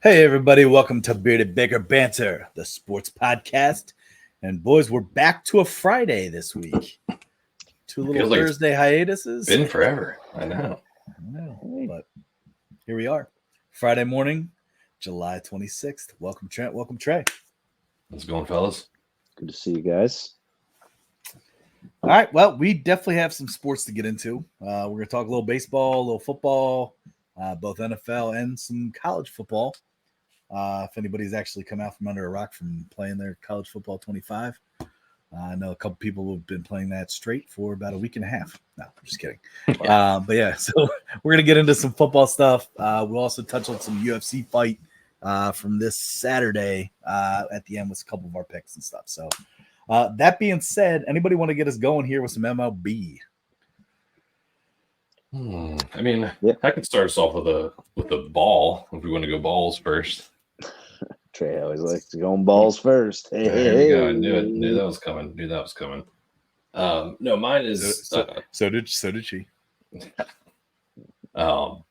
Hey, everybody, welcome to Bearded Baker Banter, the sports podcast. And boys, we're back to a Friday this week. Two little Feels like it's Thursday hiatuses. been forever. I know. But here we are. Friday morning, July 26th. Welcome, Trent. Welcome, Trey. How's it going, fellas? Good to see you guys. All right. Well, we definitely have some sports to get into. We're going to talk a little baseball, a little football, both NFL and some college football. If anybody's actually come out from under a rock from playing their college football 25, I know a couple people have been playing that straight for about a week and a half. No, I'm just kidding. But yeah, so we're going to get into some football stuff. We'll also touch on some UFC fight from this Saturday at the end with a couple of our picks and stuff. So that being said, anybody want to get us going here with some MLB? I mean, I could start us off with a ball if we want to go balls first. Trey always likes to go on balls first. Hey, There we go. I knew that was coming. No, mine is So did she. Mine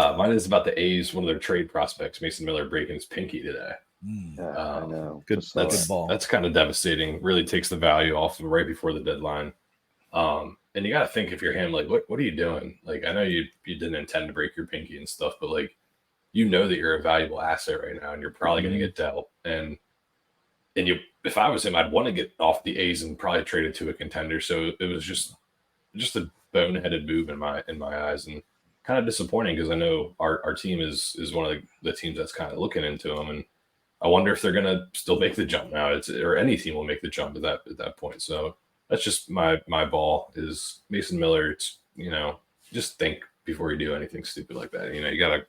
is about the A's. One of their trade prospects, Mason Miller, breaking his pinky today. I know. Good. That's a ball. That's kind of devastating. Really takes the value off right before the deadline. And you got to think if you're him, like, what are you doing? Like, I know you didn't intend to break your pinky and stuff, but like, you know that you're a valuable asset right now, and you're probably going to get dealt. And if I was him, I'd want to get off the A's and probably trade it to a contender. So it was just a boneheaded move in my eyes, and kind of disappointing because I know our team is one of the teams that's kind of looking into them, and I wonder if they're going to still make the jump now. Or any team will make the jump at that point. So that's just my ball is Mason Miller. It's, just think before you do anything stupid like that. You got a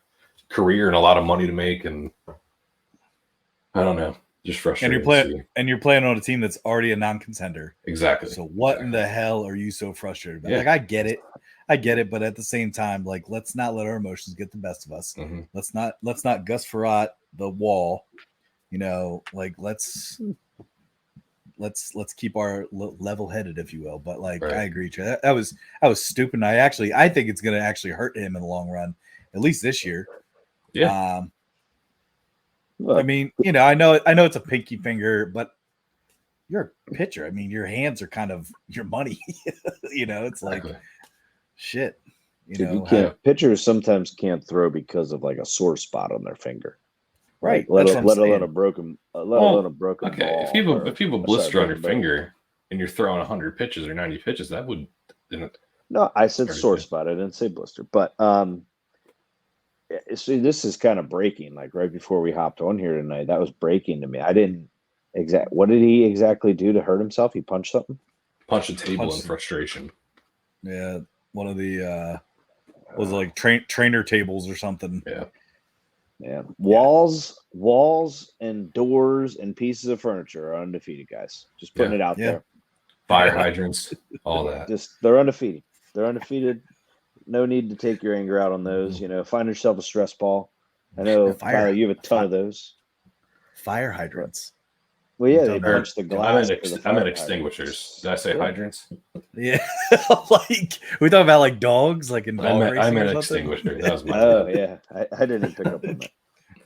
career and a lot of money to make, and I don't know, just frustrating. And you're playing on a team that's already a non-contender. Exactly. So what in the hell are you so frustrated about? Like, I get it, but at the same time, like, let's not let our emotions get the best of us. Mm-hmm. Let's not Gus Frerotte the wall. Like let's keep our level-headed, if you will. But like, right. I agree, Trey. That was stupid. I think it's going to actually hurt him in the long run, at least this year. Yeah. I mean, I know it's a pinky finger, but you're a pitcher. I mean, your hands are kind of your money. It's like shit. Pitchers sometimes can't throw because of like a sore spot on their finger. Right. Let alone a broken ball. Okay. If you have a blister on your finger and you're throwing 100 pitches or 90 pitches, that would. No, I said sore spot. I didn't say blister. But see, this is kind of breaking. Like right before we hopped on here tonight, that was breaking to me. I didn't what did he exactly do to hurt himself? He punched something. Punched a table in frustration. Yeah, one of the was like trainer tables or something. Yeah. Yeah, walls and doors and pieces of furniture are undefeated, guys. Just putting it out there. Fire hydrants, all that. They're undefeated. They're undefeated. No need to take your anger out on those. Find yourself a stress ball. I know, Tyler, you have a ton of those. Fire hydrants. Well, yeah, they punch the glass. I meant extinguishers. Did I say hydrants? Yeah, like we talking about like dogs, like in dog racing. I meant extinguisher. That was my. Oh yeah, I didn't pick up on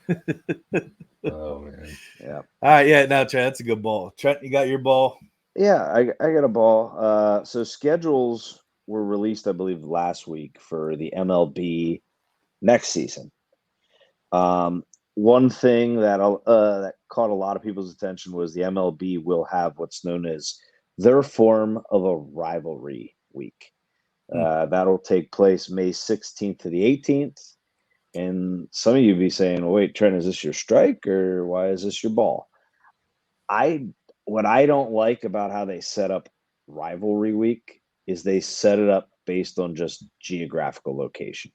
that. Oh man. Yeah. All right, yeah. Now, Trent, that's a good ball. Trent, you got your ball. Yeah, I got a ball. So schedules were released, I believe, last week for the MLB next season. One thing that caught a lot of people's attention was the MLB will have what's known as their form of a rivalry week. That'll take place May 16th to the 18th. And some of you be saying, well, wait, Trent, is this your strike or why is this your ball? What I don't like about how they set up rivalry week is they set it up based on just geographical location.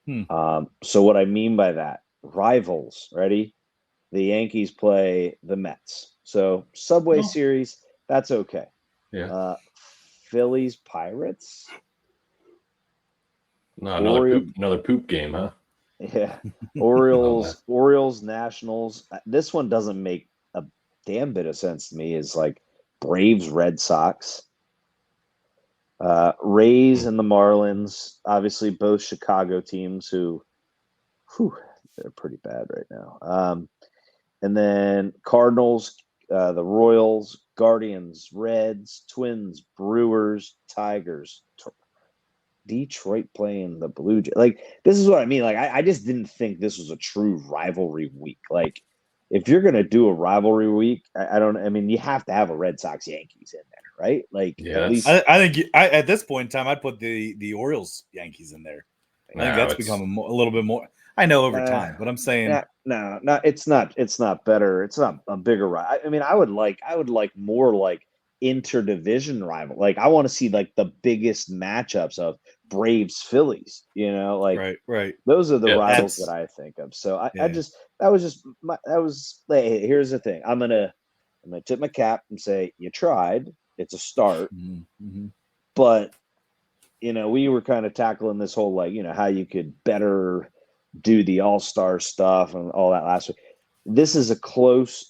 So what I mean by that, rivals, ready? The Yankees play the Mets. So Subway Series, that's okay. Yeah. Phillies Pirates. No, another poop game, huh? Yeah. Orioles Nationals. This one doesn't make a damn bit of sense to me. Is like Braves Red Sox. Rays and the Marlins, obviously both Chicago teams who they're pretty bad right now. And then Cardinals, the Royals, Guardians, Reds, Twins, Brewers, Tigers, Detroit playing the Blue Jays. Like, this is what I mean. Like, I just didn't think this was a true rivalry week. Like, if you're gonna do a rivalry week, I mean, you have to have a Red Sox Yankees in there, right? Like, Yeah, at least I think at this point in time, I'd put the Orioles Yankees in there. I think that's become a little bit more. I know over time, but I'm saying no, it's not better. It's not a bigger rival. I mean, I would like more like interdivision rival. Like, I want to see like the biggest matchups of Braves Phillies. You know, like right. Those are the Yeah, rivals that I think of. So that was hey, here's the thing. I'm gonna tip my cap and say you tried. It's a start, Mm-hmm. but we were kind of tackling this whole like how you could better do the all-star stuff and all that last week. This is a close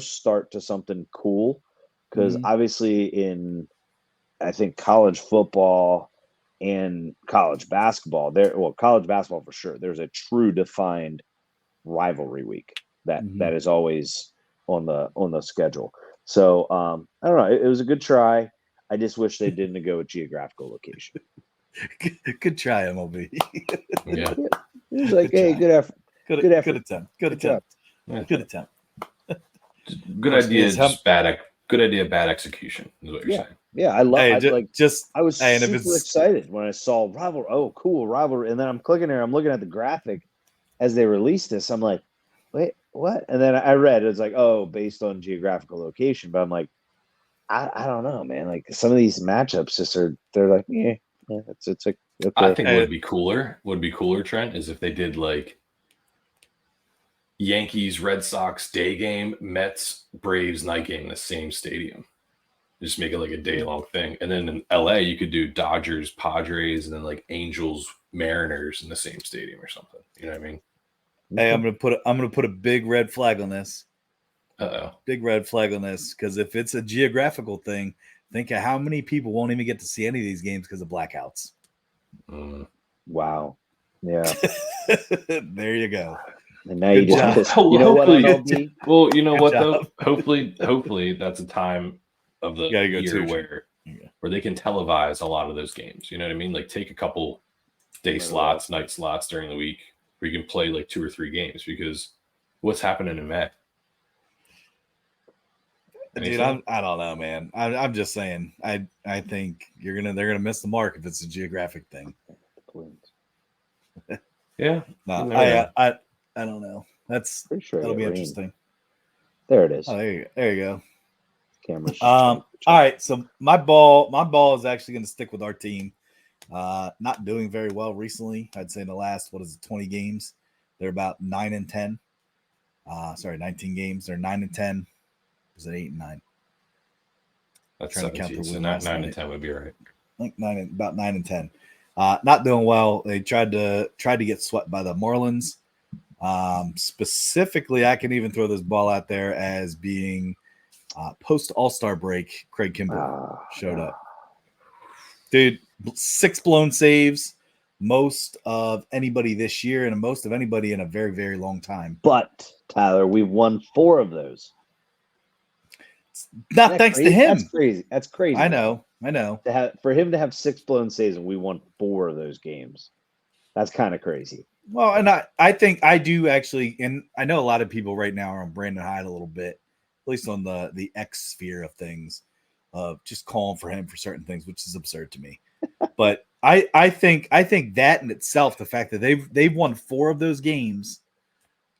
start to something cool because obviously in I think college football and college basketball college basketball for sure, there's a true defined rivalry week that is always on the schedule. So I don't know, it was a good try. I just wish they didn't go with geographical location. Good try, MLB. Yeah. It was like, hey, good effort. Good attempt. Good attempt. Good idea, just good idea, bad execution is what you're saying. Yeah, I was super if excited when I saw rivalry. Oh, cool, rivalry. And then I'm clicking here, I'm looking at the graphic as they released this. I'm like, wait, what? And then I read it's like, oh, based on geographical location. But I'm like, I don't know, man. Like some of these matchups they're like, yeah, it's like okay. I think what would be cooler, Trent, is if they did like Yankees, Red Sox day game, Mets, Braves night game in the same stadium. Just make it like a day long thing. And then in LA, you could do Dodgers, Padres, and then like Angels, Mariners in the same stadium or something. You know what I mean? Hey, I'm gonna put a big red flag on this. Big red flag on this, because if it's a geographical thing, think of how many people won't even get to see any of these games because of blackouts. Wow. Yeah. There you go. And now you just pissed. You know what, MLB? Well, you know what though? Hopefully that's a time of the year where they can televise a lot of those games. You know what I mean? Like take a couple day slots, night slots during the week where you can play like 2 or 3 games, because what's happening in May? Dude, I don't know, man. I'm just saying. I think they're gonna miss the mark if it's a geographic thing. Yeah. No, I don't know. That'll be interesting. There it is. Oh, there you go. Cameras. All right. So my ball is actually going to stick with our team. Not doing very well recently. I'd say in the last 20 games, they're about 9-10. 19 games. They're 9-10. Was it 8-9? That's 17. So 9-10 would be right. I think about 9-10. Not doing well. They tried to get swept by the Marlins. Specifically, I can even throw this ball out there as being post All-Star break. Craig Kimbrell showed up. Dude, 6 blown saves, most of anybody this year and most of anybody in a very, very long time. But Tyler, we've won 4 of those. Not thanks to him. That's crazy. I know. For him to have 6 blown saves and we won 4 of those games, that's kind of crazy. Well, and I think I do actually, and I know a lot of people right now are on Brandon Hyde a little bit, at least on the X sphere of things, just calling for him for certain things, which is absurd to me. But I think that in itself, the fact that they've won 4 of those games,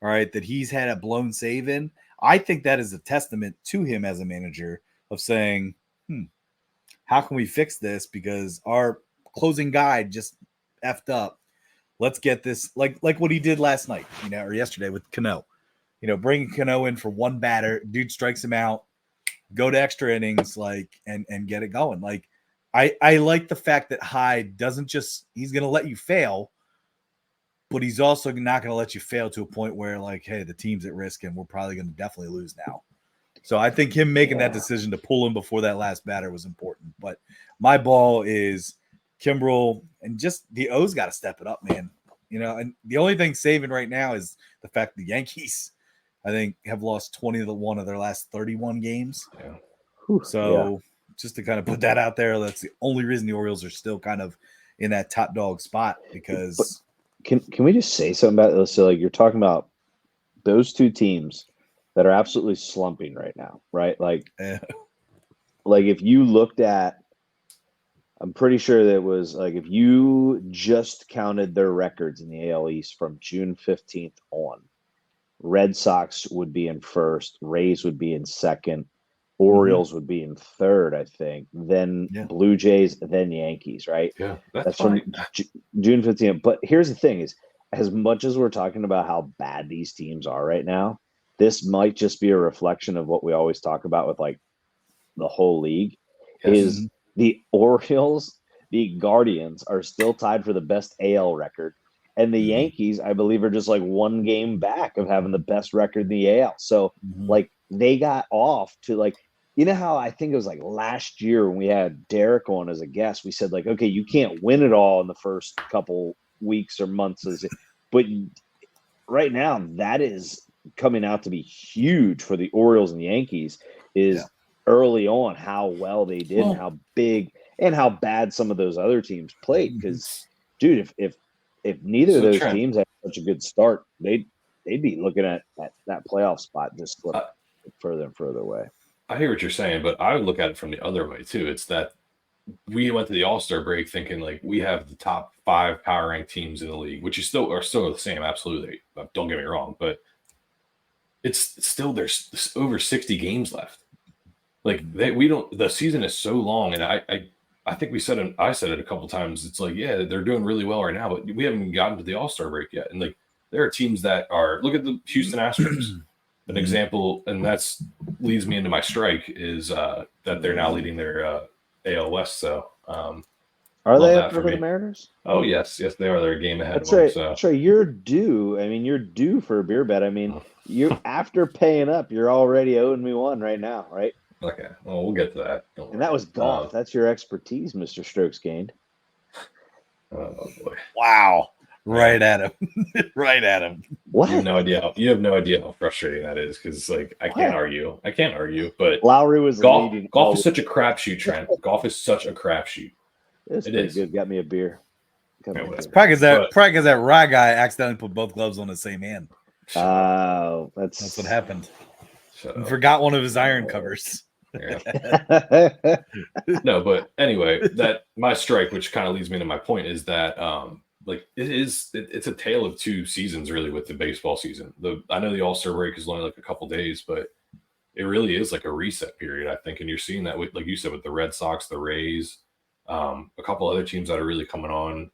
all right, that he's had a blown save in, I think that is a testament to him as a manager of saying, how can we fix this? Because our closing guy just effed up. Let's get this like what he did last night, or yesterday with Cano. Bringing Cano in for 1 batter, dude strikes him out, go to extra innings, and get it going. Like, I like the fact that Hyde doesn't he's going to let you fail, but he's also not going to let you fail to a point where, like, hey, the team's at risk and we're probably going to definitely lose now. So I think him making that decision to pull him before that last batter was important. But my ball is Kimbrel, and just the O's got to step it up, man. And the only thing saving right now is the fact the Yankees, I think, have lost 21 of their last 31 games. Yeah. So just to kind of put that out there, that's the only reason the Orioles are still kind of in that top dog spot because. Can we just say something about this? So, like, you're talking about those two teams that are absolutely slumping right now, right? Like if you looked at, I'm pretty sure that it was like if you just counted their records in the AL East from June 15th on, Red Sox would be in first, Rays would be in second, Orioles would be in third, I think, then Blue Jays, then Yankees, right? Yeah, that's from June 15th. But here's the thing is, as much as we're talking about how bad these teams are right now, this might just be a reflection of what we always talk about with like the whole league is the Orioles, the Guardians are still tied for the best AL record. And the Yankees, I believe, are just like one game back of having the best record in the AL. So like they got off to like, how I think it was like last year when we had Derek on as a guest, we said like, okay, you can't win it all in the first couple weeks or months, but right now that is coming out to be huge for the Orioles and Yankees is early on how well they did and how big and how bad some of those other teams played. Because, dude, if neither of those teams had such a good start, they'd be looking at that playoff spot just slip further and further away. I hear what you're saying, but I would look at it from the other way too. It's that we went to the All-Star break thinking like we have the top 5 power ranked teams in the league, which is still the same. Absolutely. Don't get me wrong, but it's still, there's over 60 games left. Like the season is so long. And I think I said it a couple times. It's like, yeah, they're doing really well right now, but we haven't even gotten to the All-Star break yet. And like, there are teams that look at the Houston Astros, an example. And that's leads me into my strike is that they're now leading their AL West. So, are they up for the Mariners? Oh yes, they are. They're a game ahead. That's right. So you're due. I mean, you're due for a beer bet. I mean, you after paying up, you're already owing me one right now, right? Okay. Well, we'll get to that. And that was golf. That's your expertise, Mr. Strokes Gained. Oh boy! Wow! Right at him. Right at him. What? You have no idea. You have no idea how frustrating that is because, like, I can't argue. But Lowry was leading. Golf is such a crapshoot, Trent. Golf is such a crapshoot. It is good. Got me a beer. Probably because that Rye guy accidentally put both gloves on the same hand. Oh, that's what happened. He forgot one of his iron covers. Yeah. No, but anyway, that my strike, which kind of leads me to my point, is that it's a tale of two seasons really with the baseball season. I know the All-Star break is only like a couple days, but it really is like a reset period, I think. And you're seeing that with, like you said, with the Red Sox, the Rays, a couple other teams that are really coming on.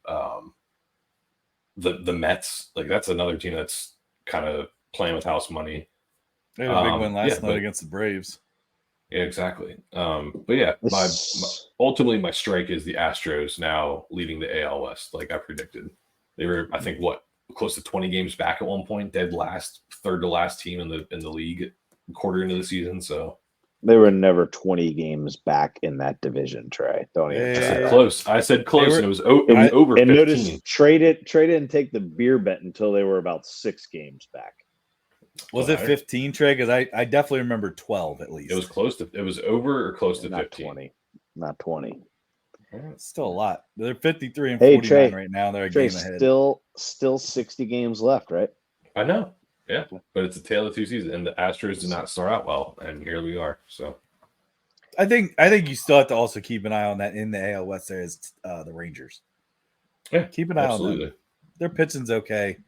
The Mets, like that's another team that's kind of playing with house money. They had a big win last night against the Braves. Yeah, exactly. But yeah, ultimately my strike is the Astros now leading the AL West, like I predicted. They were, I think, close to 20 games back at one point, dead last, third to last team in the league quarter into the season. So they were never 20 games back in that division, Trey. Don't even try. Close. I said close, and it was over 15. Notice, trade it and take the beer bet until they were about 6 games back. Was it 15, Trey? Because I definitely remember 12 at least. It was close to. It was over or close to not 15. 20. Not 20. It's still a lot. They're 53 and 49 Trey, right now. They're a Trey, game ahead. Still 60 games left, right? I know. Yeah, but it's a tale of two seasons, and the Astros did not start out well, and here we are. So, I think you still have to also keep an eye on that in the AL West. There is the Rangers. Yeah, keep an eye on them. Their pitching's okay.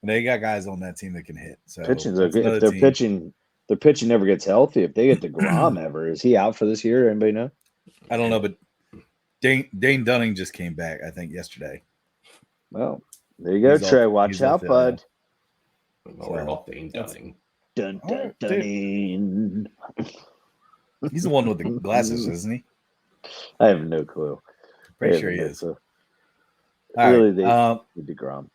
And they got guys on that team that can hit. So pitching's okay. If their pitching never gets healthy. If they get DeGrom ever, is he out for this year? Anybody know? I don't know, but Dane Dunning just came back, I think, yesterday. Well, there you go, Trey. Watch out, bud. Don't worry about Dane Dunning. Dunning. He's the one with the glasses, isn't he? I have no clue. Pretty sure he is. So. Really, DeGrom.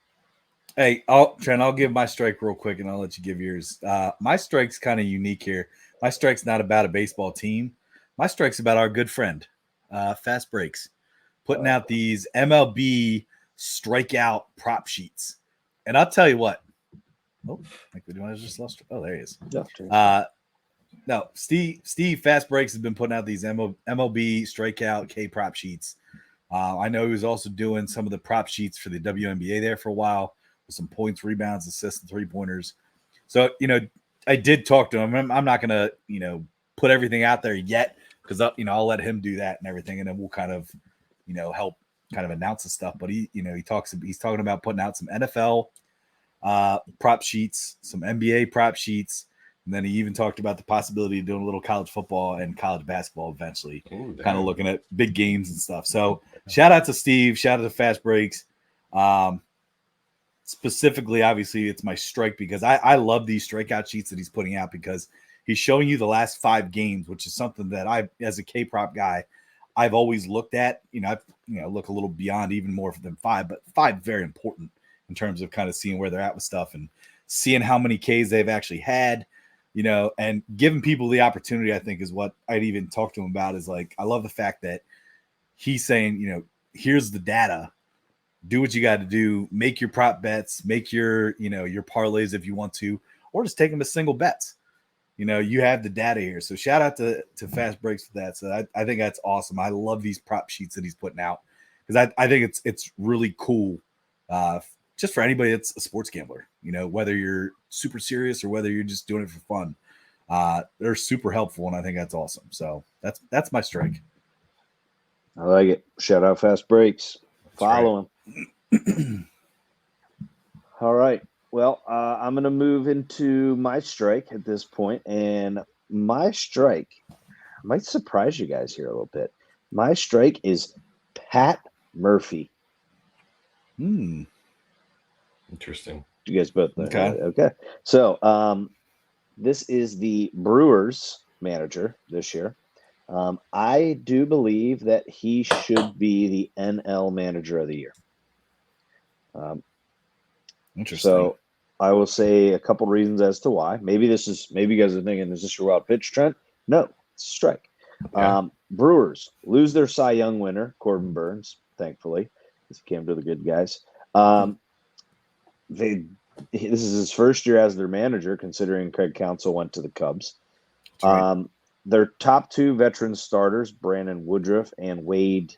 Hey, Trent, I'll give my strike real quick, and I'll let you give yours. My strike's kind of unique here. My strike's not about a baseball team. My strike's about our good friend, Fast Breaks, putting out these MLB strikeout prop sheets. And I'll tell you what. Oh, I think we just lost. Oh, there he is. No, Steve Fast Breaks has been putting out these MLB strikeout K prop sheets. I know he was also doing some of the prop sheets for the WNBA there for a while with some points, rebounds, assists, and 3-pointers. So, I did talk to him. I'm not going to, put everything out there yet because, I'll let him do that and everything. And then we'll kind of, help kind of announce the stuff. But he's talking about putting out some NFL prop sheets, some NBA prop sheets. And then he even talked about the possibility of doing a little college football and college basketball eventually, kind of looking at big games and stuff. So shout out to Steve, shout out to Fast Breaks. Specifically, obviously, it's my strike because I love these strikeout sheets that he's putting out because he's showing you the last 5 games, which is something that I, as a K-prop guy, I've always looked at. I look a little beyond even more than 5, but 5 very important in terms of kind of seeing where they're at with stuff and seeing how many Ks they've actually had. And giving people the opportunity, I think, is what I'd even talk to him about is like, I love the fact that he's saying, here's the data, do what you got to do, make your prop bets, make your, your parlays if you want to, or just take them as single bets. You have the data here. So shout out to Fast Breaks for that. So I think that's awesome. I love these prop sheets that he's putting out because I think it's really cool. Just for anybody that's a sports gambler, whether you're super serious or whether you're just doing it for fun, they're super helpful, and I think that's awesome. So that's my strike. I like it. Shout out Fast Breaks. Follow him. All right. Well, I'm going to move into my strike at this point, and my strike might surprise you guys here a little bit. My strike is Pat Murphy. Interesting. You guys both know. Okay. So this is the Brewers manager this year. I do believe that he should be the NL manager of the year. Interesting. So I will say a couple reasons as to why. Maybe you guys are thinking, is this your wild pitch, Trent? No, it's a strike. Okay. Brewers lose their Cy Young winner, Corbin Burns, thankfully. He came to the good guys. This is his first year as their manager, considering Craig Counsell went to the Cubs. Right. Their top 2 veteran starters, Brandon Woodruff and Wade.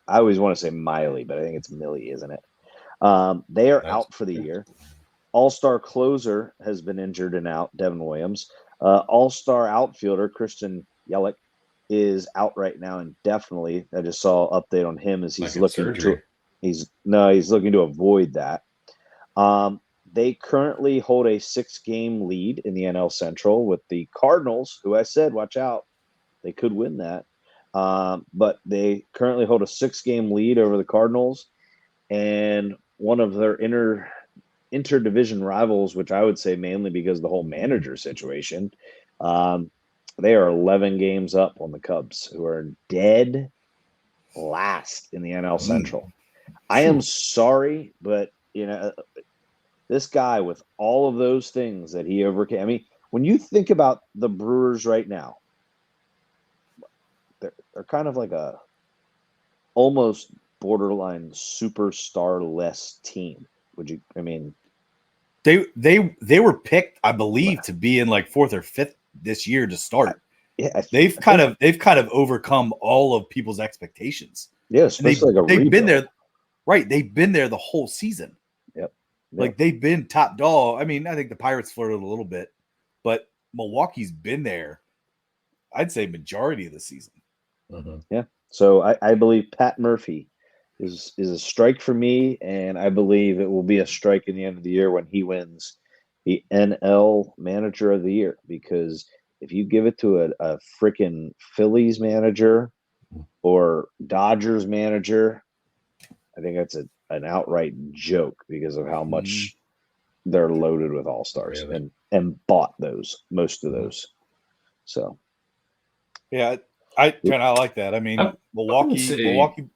I always want to say Miley, but I think it's Millie, isn't it? They are out for the year. All-star closer has been injured and out, Devin Williams. All-star outfielder, Christian Yelich, is out right now indefinitely. I just saw an update on him as he's looking to avoid that. They currently hold a 6-game lead in the NL Central with the Cardinals, who I said, watch out, they could win that. But they currently hold a 6-game lead over the Cardinals, and one of their interdivision rivals, which I would say mainly because of the whole manager situation, they are 11 games up on the Cubs, who are dead last in the NL Central. I am sorry, but this guy with all of those things that he overcame. I mean, when you think about the Brewers right now, they're kind of like a almost borderline superstar-less team. They were picked, I believe, to be in like 4th or 5th this year to start. Yeah, they've kind of overcome all of people's expectations. Yeah, especially they've been there, right? They've been there the whole season. Yep. Like they've been top dog. I mean, I think the Pirates flirted a little bit, but Milwaukee's been there, I'd say, majority of the season. Mm-hmm. Yeah. So I believe Pat Murphy is a strike for me, and I believe it will be a strike in the end of the year when he wins the NL Manager of the Year. Because if you give it to a freaking Phillies manager or Dodgers manager, I think that's an outright joke because of how much they're loaded with all-stars and bought most of those. So, yeah, I kind of like that. I mean, Milwaukee.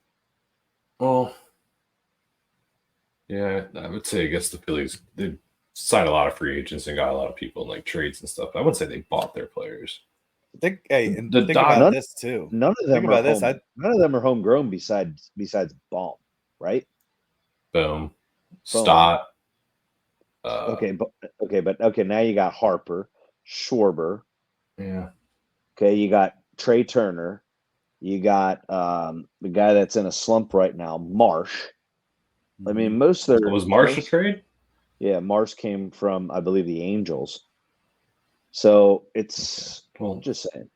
Well, yeah, I would say against the Phillies, they signed a lot of free agents and got a lot of people in like trades and stuff. I wouldn't say they bought their players. Think about this too. None of them are homegrown besides Baum, right? Boom. Stott. Okay, but now you got Harper, Schwarber. Yeah. Okay, you got Trey Turner. You got the guy that's in a slump right now, Marsh. I mean, most of their Was Marsh a trade? Yeah, Marsh came from, I believe, the Angels. So it's just saying,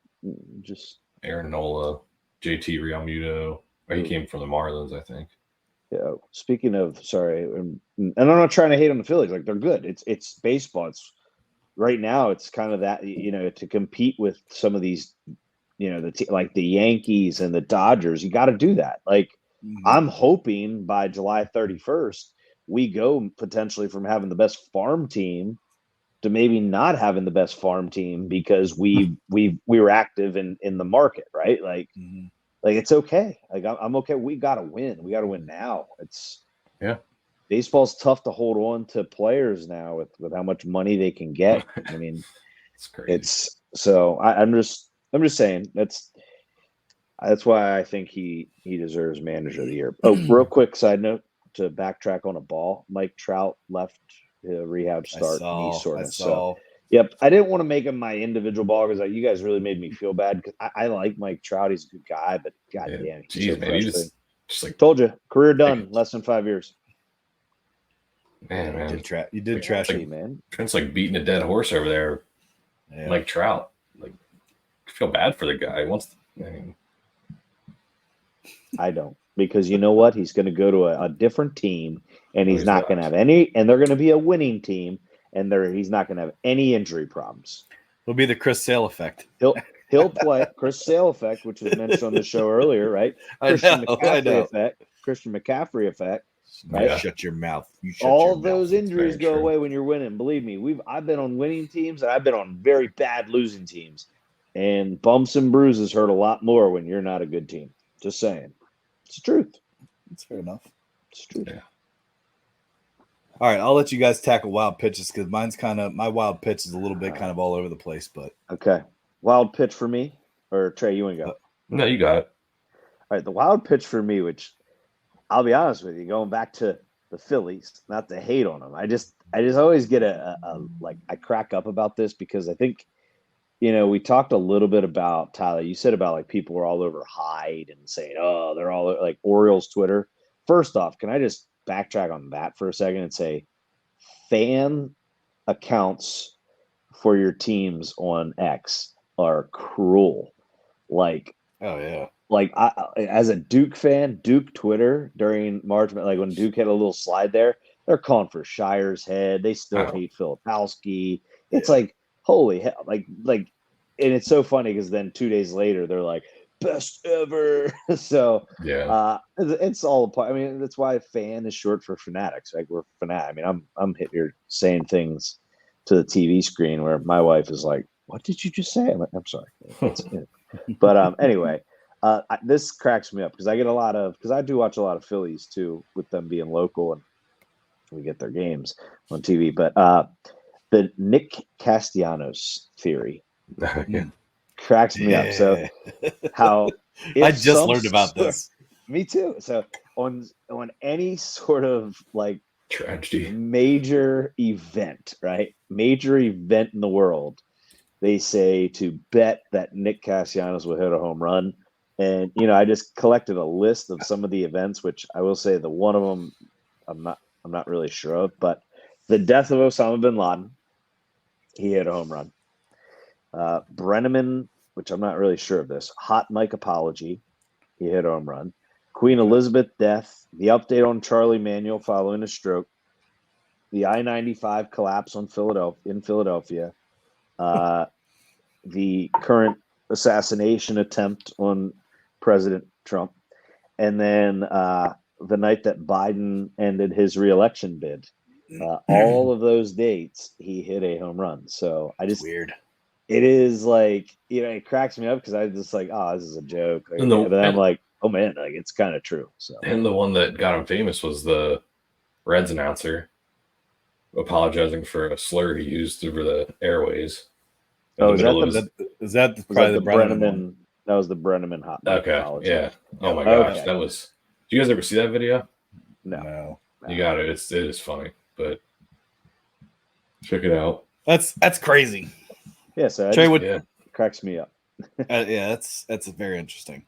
just Aaron Nola, JT Realmuto. He came from the Marlins, I think. Yeah. Speaking of, sorry, and I'm not trying to hate on the Phillies. Like, they're good. It's baseball. It's right now. It's kind of that, to compete with some of these, like the Yankees and the Dodgers. You got to do that. Like, I'm hoping by July 31st we go potentially from having the best farm team to maybe not having the best farm team because we were active in the market, right? Like. Like, it's okay. Like, I'm okay. We got to win. We got to win now. Baseball's tough to hold on to players now with how much money they can get. I mean, it's crazy. I'm just saying that's why I think he deserves manager of the year. Oh, real quick side note to backtrack on a ball. Mike Trout left rehab start knee soreness. So. Yep, I didn't want to make him my individual ball because you guys really made me feel bad because I like Mike Trout. He's a good guy, but goddamn, geez, man, you just like told you, career done, less than 5 years. Man, you did trash him, man. Trent's like beating a dead horse over there. Yeah. Mike Trout, like, I feel bad for the guy. I don't, because you know what? He's going to go to a different team, and he's not going to have any, and they're going to be a winning team. And he's not going to have any injury problems. It'll be the Chris Sale effect. He'll play Chris Sale effect, which was mentioned on the show earlier, right? Christian McCaffrey effect. Right? Yeah. Shut your mouth. All those injuries go away when you're winning. Believe me, I've been on winning teams and I've been on very bad losing teams. And bumps and bruises hurt a lot more when you're not a good team. Just saying. It's the truth. It's fair enough. It's true. Yeah. All right, I'll let you guys tackle wild pitches because my wild pitch is a little bit kind of all over the place. But okay, wild pitch for me, or Trey, you want to go? No, you got it. All right, the wild pitch for me, which I'll be honest with you, going back to the Phillies, not to hate on them, I just always get I crack up about this because I think, we talked a little bit about, Tyler, you said about like people were all over Hyde and saying, oh, they're all like Orioles Twitter. First off, can I just backtrack on that for a second and say fan accounts for your teams on X are cruel. Like, oh yeah, like as a Duke fan, Duke Twitter during March, like when Duke had a little slide there, they're calling for Shire's head. They still hate Filipowski. It's like, holy hell, like, and it's so funny because then 2 days later they're like, best ever. So it's all a part. I mean, that's why fan is short for fanatics. Like, we're fanatic. I mean, I'm hitting here saying things to the TV screen where my wife is like, what did you just say? I'm like, I'm sorry. But anyway, this cracks me up because I get because I do watch a lot of Phillies too, with them being local and we get their games on TV. But the Nick Castellanos theory cracks me up. So how I just learned about this. Me too. So on any sort of like tragedy, major event, right? Major event in the world, they say to bet that Nick Castellanos will hit a home run. And I just collected a list of some of the events, which I will say the one of them I'm not really sure of, but the death of Osama bin Laden, he hit a home run. Brenneman, which I'm not really sure of this, Hot Mike apology, he hit a home run. Queen Elizabeth death, the update on Charlie Manuel following a stroke, the I-95 collapse in Philadelphia, the current assassination attempt on President Trump, and then the night that Biden ended his reelection bid. All of those dates, he hit a home run. So weird. It is like, it cracks me up because I just like, oh, this is a joke. Like, but then I'm like, oh man, like it's kind of true. So, and the one that got him famous was the Reds announcer apologizing for a slur he used over the airways. Oh, is that probably the Brenneman? That was the Brenneman hot mic apology. Yeah. Oh my gosh, that was. Do you guys ever see that video? No. You got it. It is funny, but Check it out. That's crazy. Yeah, so Trey, it cracks me up. yeah, that's very interesting.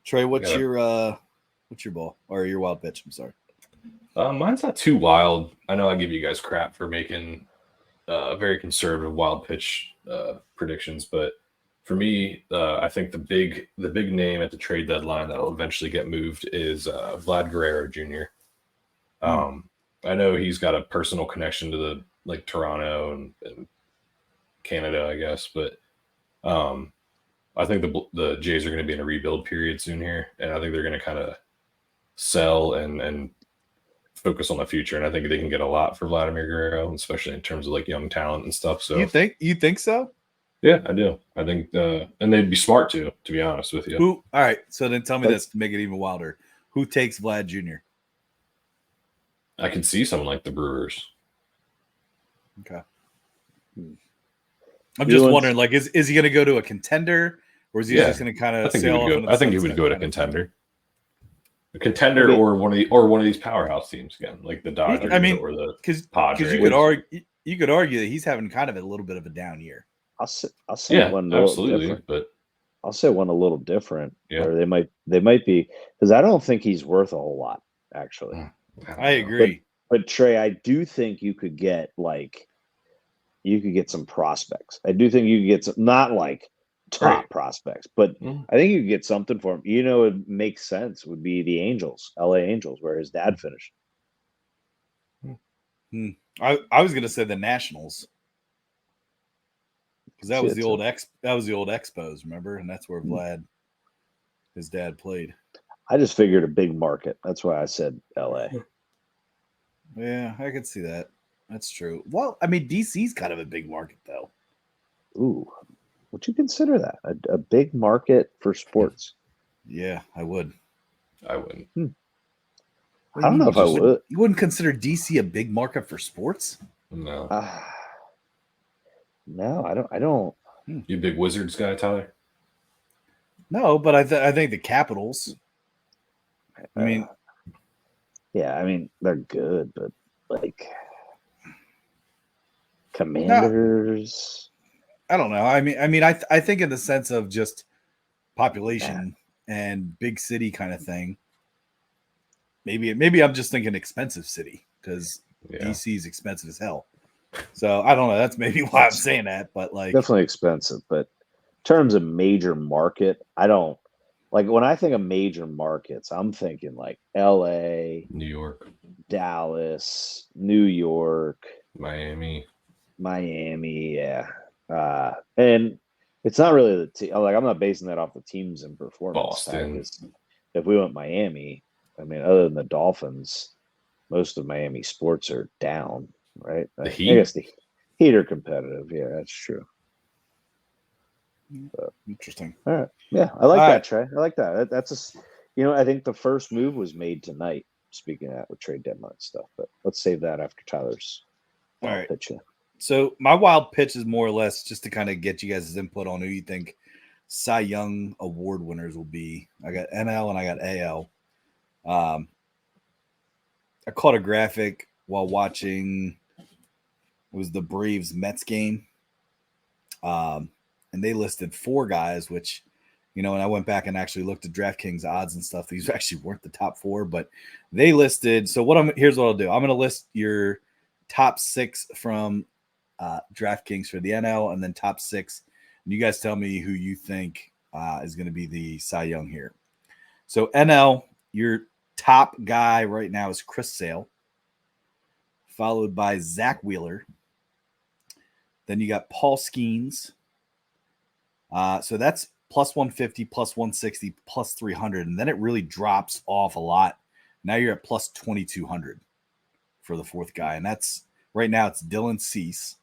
Trey, what's your ball or your wild pitch? I'm sorry. Mine's not too wild. I know I give you guys crap for making very conservative wild pitch predictions, but for me, I think the big name at the trade deadline that will eventually get moved is Vlad Guerrero Jr. I know he's got a personal connection to Toronto and Canada, I guess, but I think the Jays are going to be in a rebuild period soon here, and I think they're going to kind of sell and focus on the future, and I think they can get a lot for Vladimir Guerrero, especially in terms of young talent and stuff. So you think so? Yeah, I do. I think, and they'd be smart to be honest with you. All right. So then tell me this to make it even wilder. Who takes Vlad Jr.? I can see someone like the Brewers. Okay. I'm just wondering, is he going to go to a contender, or is he just going to kind of sail off? I think he would go to contender. A contender or one of these powerhouse teams again, like the Dodgers or the Padres. Because you could argue that he's having kind of a little bit of a down year. I'll say one absolutely, different. But I'll say one a little different. Yeah, or they might be, because I don't think he's worth a whole lot. Actually, I agree. But Trey, I do think you could get some prospects. I do think you could get some, not top prospects, but I think you could get something for him. It makes sense. Would be the Angels, LA Angels, where his dad finished. I was going to say the Nationals. Because that was the old Expos, remember? And that's where Vlad, his dad, played. I just figured a big market. That's why I said LA. Yeah, I could see that. That's true. Well, I mean, DC's kind of a big market, though. Ooh, would you consider that a big market for sports? Yeah, I would. I wouldn't. I don't know if I would. You wouldn't consider DC a big market for sports? No. No, I don't. You a big Wizards guy, Tyler? No, but I think the Capitals. I mean, they're good, but Commanders. I don't know. I mean, I think in the sense of just population and big city kind of thing. Maybe I'm just thinking expensive city because DC is expensive as hell. So I don't know. That's maybe why I'm saying that, but definitely expensive. But in terms of major market, I don't when I think of major markets, I'm thinking LA, New York, Dallas, New York, Miami. Yeah. And it's not really the team. I'm not basing that off the teams and performance. Boston. If we went Miami, I mean, other than the Dolphins, most of Miami sports are down. Right. The Heat? I guess the Heat are competitive. Yeah, that's true. But, interesting. All right. Yeah, I like that, Trey. I like that. That's I think the first move was made tonight. Speaking of that with trade deadline stuff, but let's save that after Tyler's pitch. So my wild pitch is more or less just to kind of get you guys' input on who you think Cy Young award winners will be. I got NL and I got AL. I caught a graphic while watching. It was the Braves Mets game. And they listed 4 guys, which, when I went back and actually looked at DraftKings odds and stuff, these actually weren't the top 4, but they listed. So here's what I'll do. I'm going to list your top 6 from DraftKings for the NL and then top 6. And you guys tell me who you think is going to be the Cy Young here. So NL, your top guy right now is Chris Sale, followed by Zach Wheeler. Then you got Paul Skeens. So that's plus 150, plus 160, plus 300. And then it really drops off a lot. Now you're at plus 2,200 for the 4th guy. And that's right now it's Dylan Cease.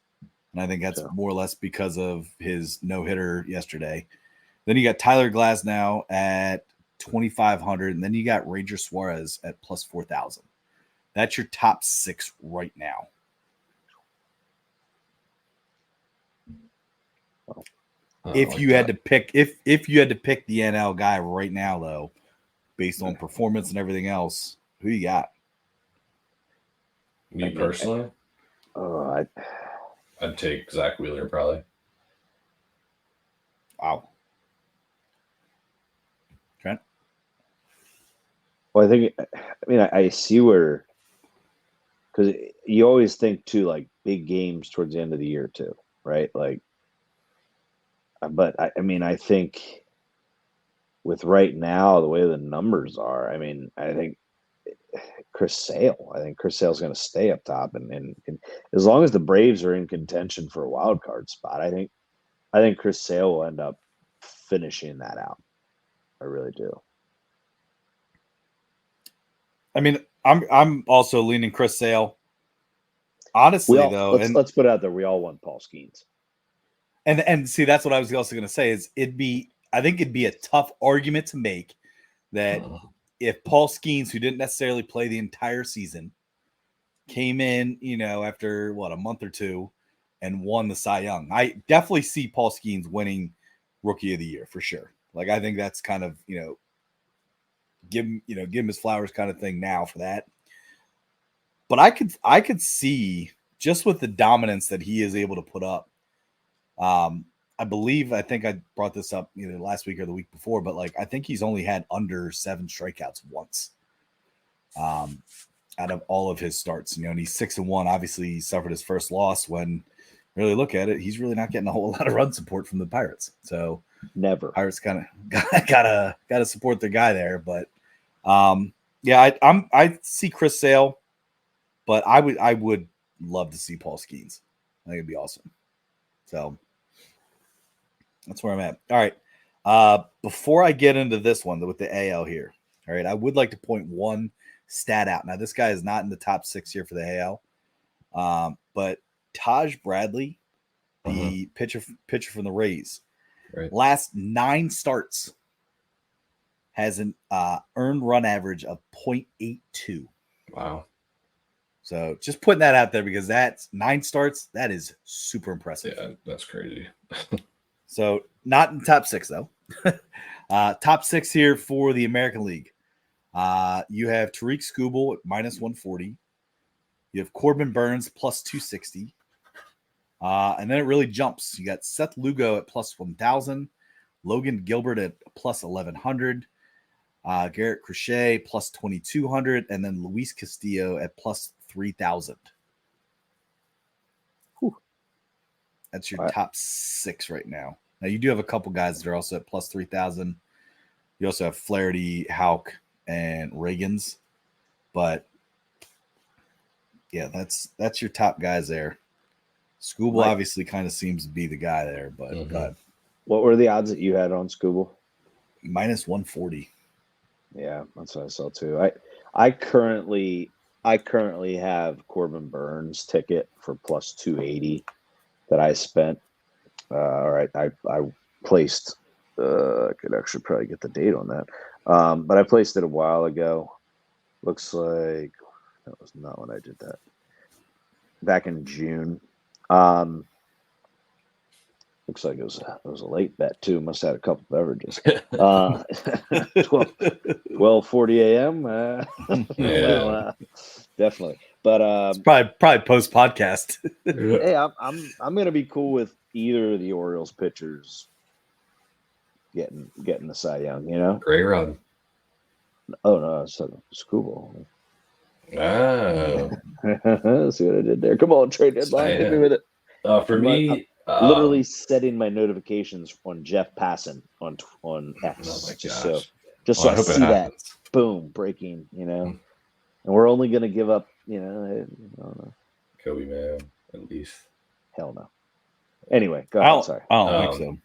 And I think that's more or less because of his no-hitter yesterday. Then you got Tyler Glasnow at 2,500. And then you got Ranger Suarez at plus 4,000. That's your top 6 right now. If you had to pick the NL guy right now, though, based on performance and everything else, who you got? Me personally? I'd take Zach Wheeler probably. Wow. Trent? Well, I see where, because you always think too, like big games towards the end of the year too, right? Like, but I think with right now the way the numbers are, I think Chris Sale. I think Chris Sale's going to stay up top, and as long as the Braves are in contention for a wild card spot, I think Chris Sale will end up finishing that out. I really do. I mean, I'm also leaning Chris Sale. Honestly, though, let's put it out there. We all want Paul Skeens. And see, that's what I was also going to say is I think it'd be a tough argument to make that if Paul Skeens, who didn't necessarily play the entire season, came in, after a month or two and won the Cy Young. I definitely see Paul Skeens winning Rookie of the Year for sure. Like, I think that's kind of, give him his flowers kind of thing now for that. But I could see just with the dominance that he is able to put up. I think I brought this up either last week or the week before, but like I think he's only had under 7 strikeouts once. Out of all of his starts, and he's 6-1. Obviously, he suffered his first loss. When really look at it, he's really not getting a whole lot of run support from the Pirates. So never Pirates kind of gotta support their guy there. But I see Chris Sale, but I would love to see Paul Skeens. I think it'd be awesome. So that's where I'm at. All right. Before I get into this one with the AL here, all right, I would like to point one stat out. Now, this guy is not in the top 6 here for the AL, but Taj Bradley, the pitcher from the Rays, last 9 starts has an earned run average of 0.82. Wow. So just putting that out there because that's 9 starts. That is super impressive. Yeah, that's crazy. So not in the top 6 though. Top 6 here for the American League. You have Tariq Skubal at -140. You have Corbin Burns plus 260. And then it really jumps. You got Seth Lugo at plus 1,000. Logan Gilbert at plus 1,100. Garrett Crochet plus 2,200. And then Luis Castillo at plus 3,000. That's your top 6 right now. Now, you do have a couple guys that are also at plus 3,000. You also have Flaherty, Houck, and Reagans. But, yeah, that's your top guys there. Skubal obviously kind of seems to be the guy there. But what were the odds that you had on Skubal? -140. Yeah, that's what I saw too. I currently have Corbin Burns ticket for plus 280 that I spent. All right, I placed. I could actually probably get the date on that, but I placed it a while ago. Looks like that was not when I did that. Back in June. Looks like it was a late bet too. Must have had a couple beverages. 12:40 a.m. Well, definitely. But it's probably post podcast. Hey, I'm gonna be cool with either of the Orioles pitchers getting the Cy Young. Great run. Oh no, it's Skubal. Oh. See what I did there? Come on, trade deadline. Hit me with it. For me, literally setting my notifications on Jeff Passan on X, just so I see that boom breaking, and we're only gonna give up, I don't know. Kobe man, at least. Hell no. Anyway, go ahead. Sorry, I don't think so.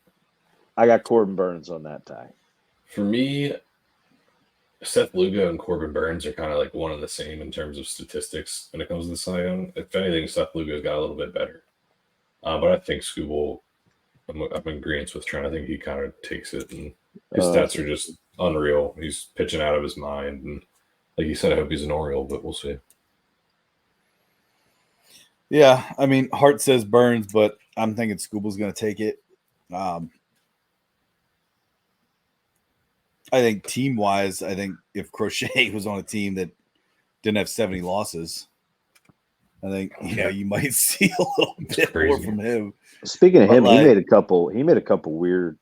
I got Corbin Burns on that tie. For me, Seth Lugo and Corbin Burns are kind of like one and the same in terms of statistics when it comes to the Cy Young. If anything, Seth Lugo's got a little bit better. But I think Skubal, I'm in agreement with Trent. I think he kind of takes it, and his stats are just unreal. He's pitching out of his mind, and like you said, I hope he's an Oriole, but we'll see. Yeah, I mean, Hart says Burns, but I'm thinking Skubal's going to take it. I think team-wise, if Crochet was on a team that didn't have 70 losses, I think you might see a little bit more from him. Speaking of him, like, he made a couple weird.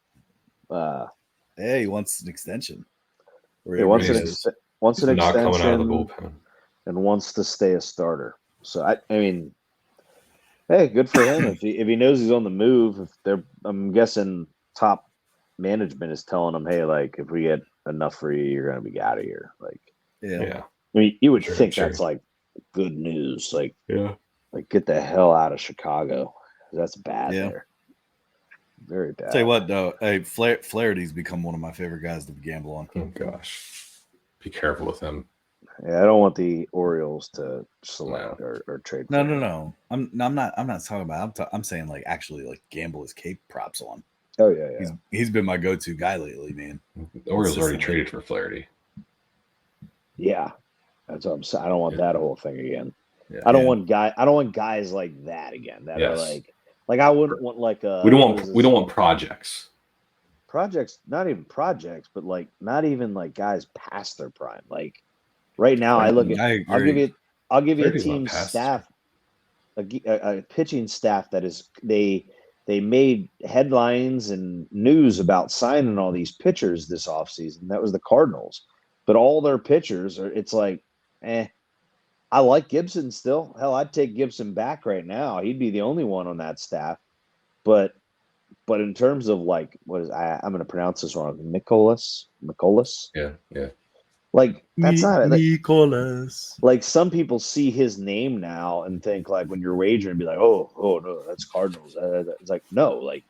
Hey, he wants an extension. He wants an extension. Not coming out of the bullpen. And wants to stay a starter. So I mean, hey, good for him. If he knows he's on the move, I'm guessing top management is telling him, hey, like if we get enough for you, you're gonna be out of here. Like, yeah. I mean, you would think that's like good news. Like, like get the hell out of Chicago. That's bad there. Very bad. Tell you what, though, hey, Flaherty's become one of my favorite guys to gamble on. Oh gosh, be careful with him. Yeah, I don't want the Orioles to select or trade. No. I'm not talking about. I'm saying like actually like gamble his cape props on. Oh yeah. He's been my go-to guy lately, man. The Orioles already traded for Flaherty. Yeah, that's what I'm saying. I don't want that whole thing again. Yeah, I don't want guys like that again. That are like I wouldn't want like a. We don't want projects. Projects, not even projects, but like not even like guys past their prime. Like right now, I look at. I'll give you a team staff, a pitching staff that is they made headlines and news about signing all these pitchers this offseason. That was the Cardinals. But all their pitchers it's like, I like Gibson still. Hell, I'd take Gibson back right now. He'd be the only one on that staff. But in terms of like, I'm going to pronounce this wrong. Nicholas. Yeah. Like that's not it. Nicholas. Like some people see his name now and think like when you're wagering, be like, oh no, that's Cardinals. It's like no, like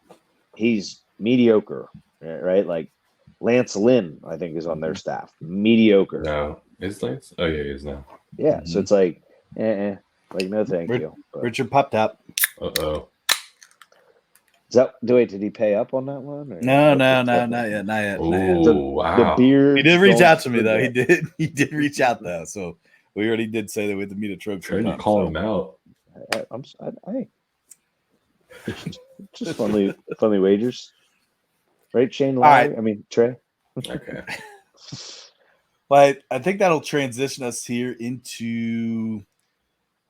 he's mediocre, right? Like Lance Lynn, I think, is on their staff. Mediocre. No, is Lance? Oh yeah, he is now. Yeah, so it's like, like no, thank you. But, Richard Pop Top. Uh-oh. Did he pay up on that one? Or No, not yet. Oh, wow. The beard. He did reach out to me though. He did reach out though. So we already did say that we had to meet a trophy. Trying to call him out. Just friendly wagers, right? Shane Lowry. Right. I mean Trey. Okay. But I think that'll transition us here into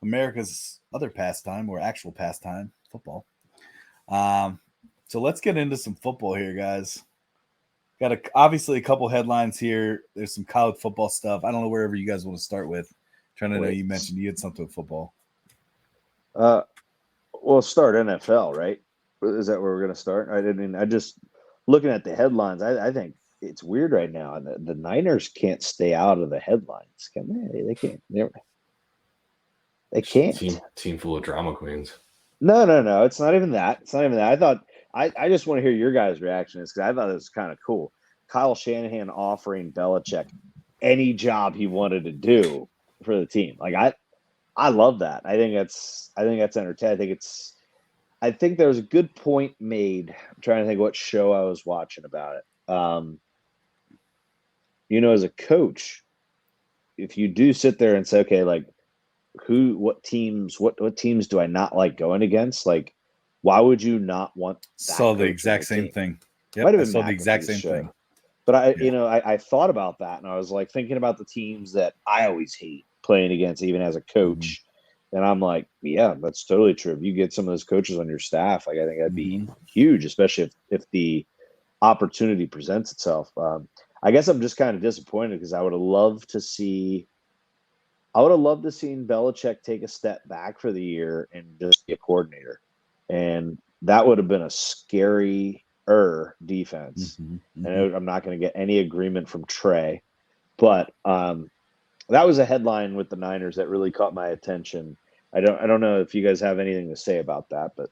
America's other pastime or actual pastime, football. So let's get into some football here, guys. Got obviously a couple headlines here. There's some college football stuff. I don't know wherever you guys want to start with. Trying to know, you mentioned you had something with football. We'll start NFL, right? Is that where we're going to start? I just looking at the headlines. I think it's weird right now. The Niners can't stay out of the headlines, can they? They can't. They can't. Team full of drama queens. No. It's not even that. I thought I just want to hear your guys' reaction because I thought it was kind of cool. Kyle Shanahan offering Belichick any job he wanted to do for the team. Like I love that. I think that's entertaining. I think there was a good point made. I'm trying to think what show I was watching about it. As a coach, if you do sit there and say, okay, like what teams do I not like going against? Like, why would you not want that? Saw the exact same thing. Yep, I saw the exact same thing. But I thought about that and I was like thinking about the teams that I always hate playing against, even as a coach. Mm-hmm. And I'm like, yeah, that's totally true. If you get some of those coaches on your staff, like I think that'd be huge, especially if the opportunity presents itself. I guess I'm just kind of disappointed because I would have loved to see Belichick take a step back for the year and just be a coordinator. And that would have been a scary defense. Mm-hmm. And I'm not going to get any agreement from Trey. But that was a headline with the Niners that really caught my attention. I don't know if you guys have anything to say about that, but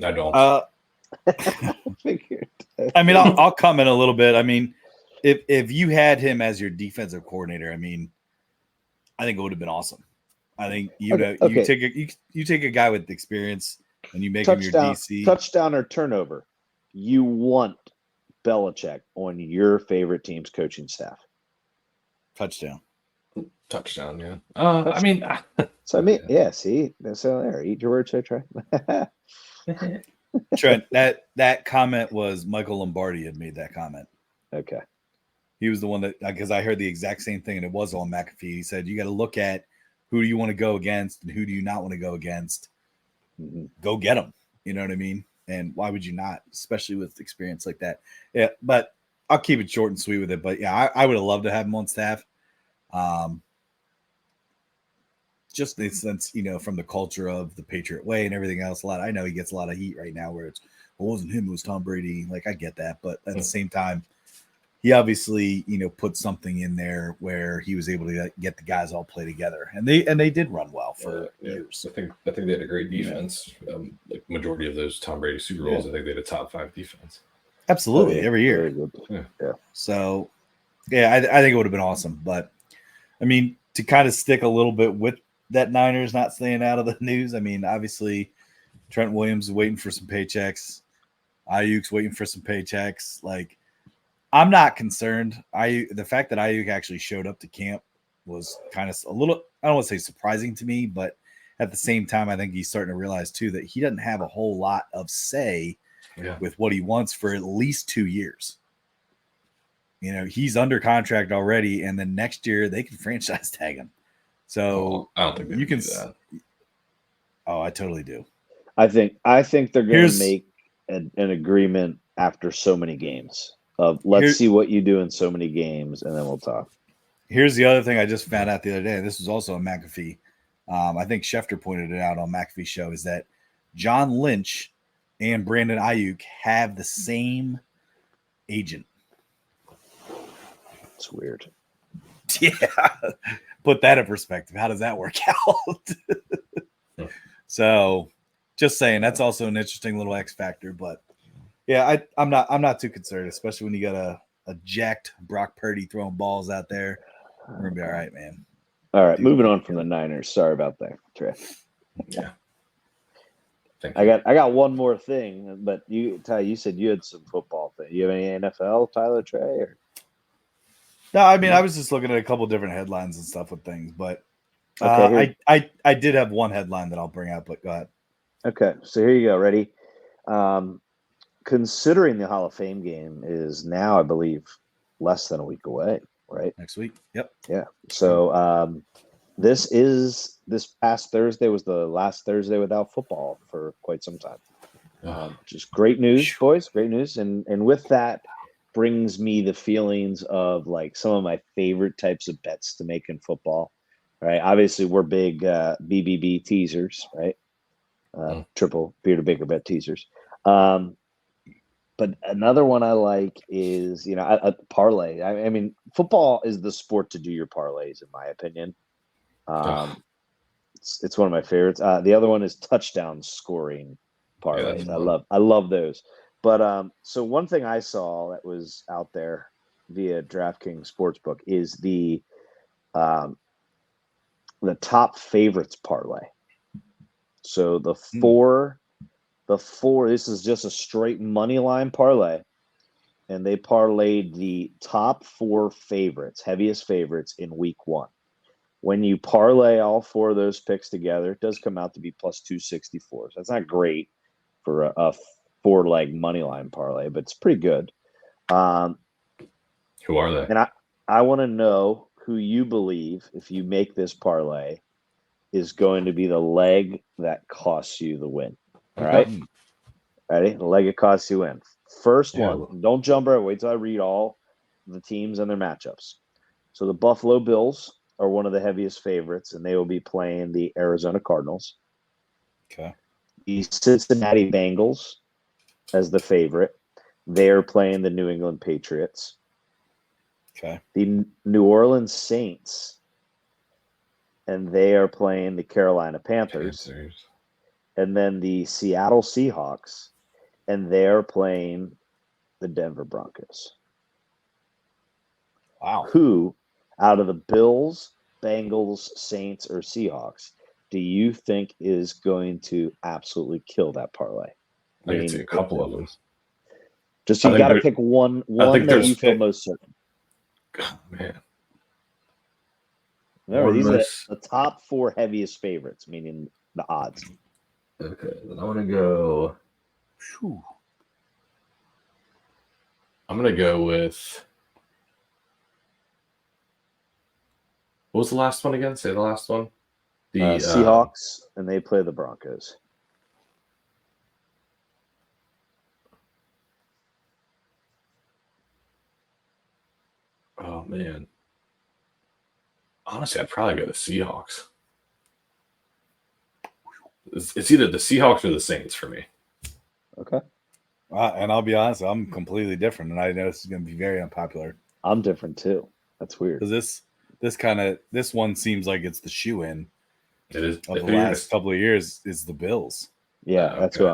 I don't. I mean, I'll comment a little bit. I mean, if you had him as your defensive coordinator, I mean, I think it would have been awesome. I think you take a guy with experience and you make him your DC. Touchdown or turnover. You want Belichick on your favorite team's coaching staff. Touchdown, yeah. Yeah. See, that's there. Eat your words, Trey. Trent, that comment was Michael Lombardi had made that comment. Okay. He was the one that, because I heard the exact same thing, and it was on McAfee. He said, you got to look at who do you want to go against and who do you not want to go against, go get them. You know what I mean? And why would you not, especially with experience like that? Yeah, but I'll keep it short and sweet with it. But yeah, I would have loved to have him on staff. Just in the sense, from the culture of the Patriot way and everything else. I know he gets a lot of heat right now where it wasn't him, it was Tom Brady. Like, I get that. But at the same time, he obviously, put something in there where he was able to get the guys all play together. And they did run well for years. I think they had a great defense. Like majority of those Tom Brady Super Bowls, I think they had a top 5 defense. Absolutely, every year. Yeah. So, I think it would have been awesome. But, I mean, to kind of stick a little bit with that Niners not staying out of the news, I mean, obviously, Trent Williams is waiting for some paychecks. Ayuk's waiting for some paychecks. Like, I'm not concerned. The fact that Ayuk actually showed up to camp was kind of a little, I don't want to say surprising to me, but at the same time, I think he's starting to realize, too, that he doesn't have a whole lot of say with what he wants for at least 2 years. He's under contract already, and then next year they can franchise tag him. So I don't think you can do that. Oh, I totally do. I think they're going to make an agreement after so many games of let's see what you do in so many games, and then we'll talk. Here's the other thing I just found out the other day. This was also on McAfee. I think Schefter pointed it out on McAfee's show, is that John Lynch and Brandon Ayuk have the same agent. It's weird. Yeah. Put that in perspective. How does that work out? So just saying, that's also an interesting little X factor. But yeah, I'm not too concerned, especially when you got a jacked Brock Purdy throwing balls out there. We're gonna be all right, man. All right, moving on from the Niners. Sorry about that, Trey. Yeah. I got one more thing, but Ty, you said you had some football thing. You have any NFL, Tyler, Trey? Or? No, I mean, I was just looking at a couple different headlines and stuff with things, but okay, I did have one headline that I'll bring up, but go ahead. Okay, so here you go. Ready? Considering the Hall of Fame game is now, I believe, less than a week away, right? Next week. Yep. Yeah. So this past Thursday was the last Thursday without football for quite some time. Just great news, boys. Great news. And with that brings me the feelings of like some of my favorite types of bets to make in football. Right. Obviously, we're big BBB teasers, right? Triple beer to Baker bet teasers. But another one I like is, a parlay. I mean, football is the sport to do your parlays, in my opinion. It's one of my favorites. The other one is touchdown scoring parlays. I love those. But so one thing I saw that was out there via DraftKings Sportsbook is the top favorites parlay. So the four, this is just a straight money line parlay. And they parlayed the top 4 favorites, heaviest favorites in week 1. When you parlay all 4 of those picks together, it does come out to be plus 264. So that's not great for a 4-leg money line parlay, but it's pretty good. Who are they? And I want to know who you believe, if you make this parlay, is going to be the leg that costs you the win. All right? Ready? The leg it costs you win. First one. Don't jump right. Wait till I read all the teams and their matchups. So the Buffalo Bills are one of the heaviest favorites, and they will be playing the Arizona Cardinals. Okay. The Cincinnati Bengals as the favorite. They are playing the New England Patriots. Okay. The New Orleans Saints, and they are playing the Carolina Panthers. And then the Seattle Seahawks, and they're playing the Denver Broncos. Wow. Who, out of the Bills, Bengals, Saints, or Seahawks, do you think is going to absolutely kill that parlay? I can see a couple of them. Just you got to pick one that you feel most certain. Oh, man. Remember, these are the top 4 heaviest favorites, meaning the odds. Okay, then I'm going to go. I'm going to go with. What was the last one again? Say the last one. The Seahawks, and they play the Broncos. Oh man. Honestly, I'd probably go the Seahawks. It's either the Seahawks or the Saints for me. Okay. And I'll be honest, I'm completely different, and I know this is going to be very unpopular. I'm different too. That's weird. Because this one seems like it's the shoe in It is of the last couple of years is the Bills. Yeah, that's who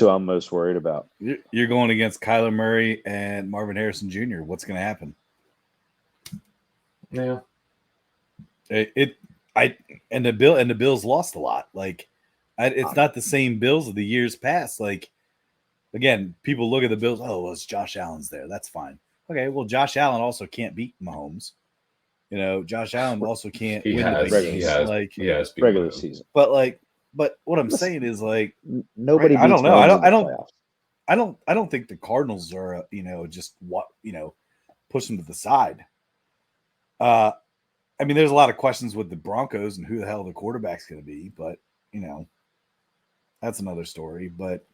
I'm most worried about. You're going against Kyler Murray and Marvin Harrison Jr. What's going to happen? Yeah. And the Bills lost a lot. Like, it's not the same Bills of the years past. Like, again, people look at the Bills. Oh, well, it's Josh Allen's there. That's fine. Okay, well, Josh Allen also can't beat Mahomes. You know, Josh Allen also can't win the games. He has regular season. But what I'm saying is, like, nobody. I don't know. I don't. I don't think the Cardinals are just push them to the side. I mean, there's a lot of questions with the Broncos and who the hell the quarterback's going to be, but that's another story. But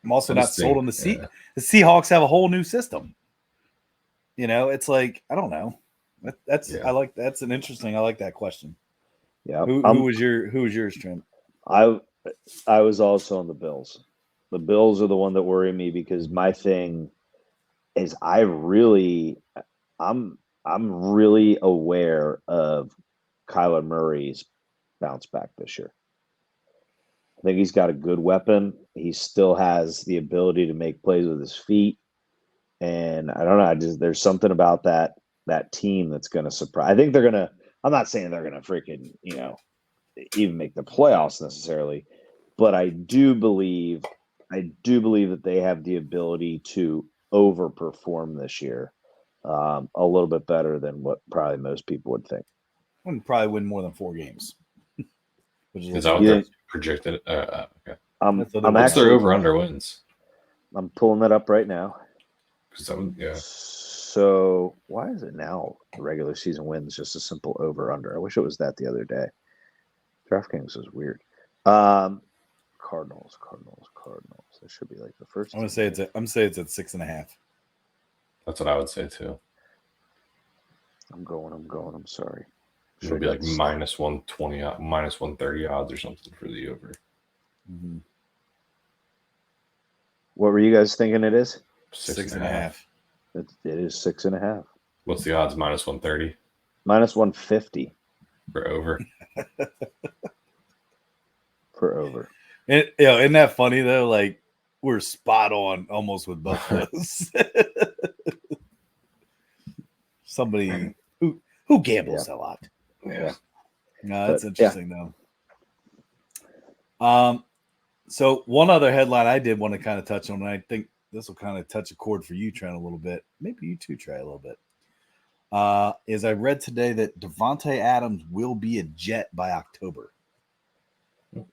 I'm also not sold on the Seahawks have a whole new system. It's like, I don't know. That's an interesting. I like that question. Yeah. Who was yours, Trent? I was also on the Bills. The Bills are the one that worry me because my thing is I'm really aware of Kyler Murray's bounce back this year. I think he's got a good weapon. He still has the ability to make plays with his feet. And I don't know, there's something about that team that's going to surprise. I think they're going to, I'm not saying they're going to freaking, even make the playoffs necessarily, but I do believe that they have the ability to overperform this year. A little bit better than what probably most people would think. Wouldn't probably win more than 4 games. Is that what they're projected? Okay. What's their over-under wins? I'm pulling that up right now. Yeah. So why is it now the regular season wins just a simple over-under? I wish it was that the other day. DraftKings is weird. Cardinals. That should be like the first. I'm gonna say it's at 6.5. That's what I would say too. I'm going. I'm sorry. It would be like minus 120, minus 130 odds or something for the over. Mm-hmm. What were you guys thinking it is? 6.5. It is 6.5. What's the odds? Minus 130? Minus 150. For over. For over. Isn't that funny though? Like, we're spot on almost with both of those. Somebody who gambles a lot. Yeah. No, that's interesting though. So one other headline I did want to kind of touch on, and I think this will kind of touch a chord for you, Trent, a little bit. Maybe you too, Trey, a little bit. Is I read today that Devontae Adams will be a Jet by October. Can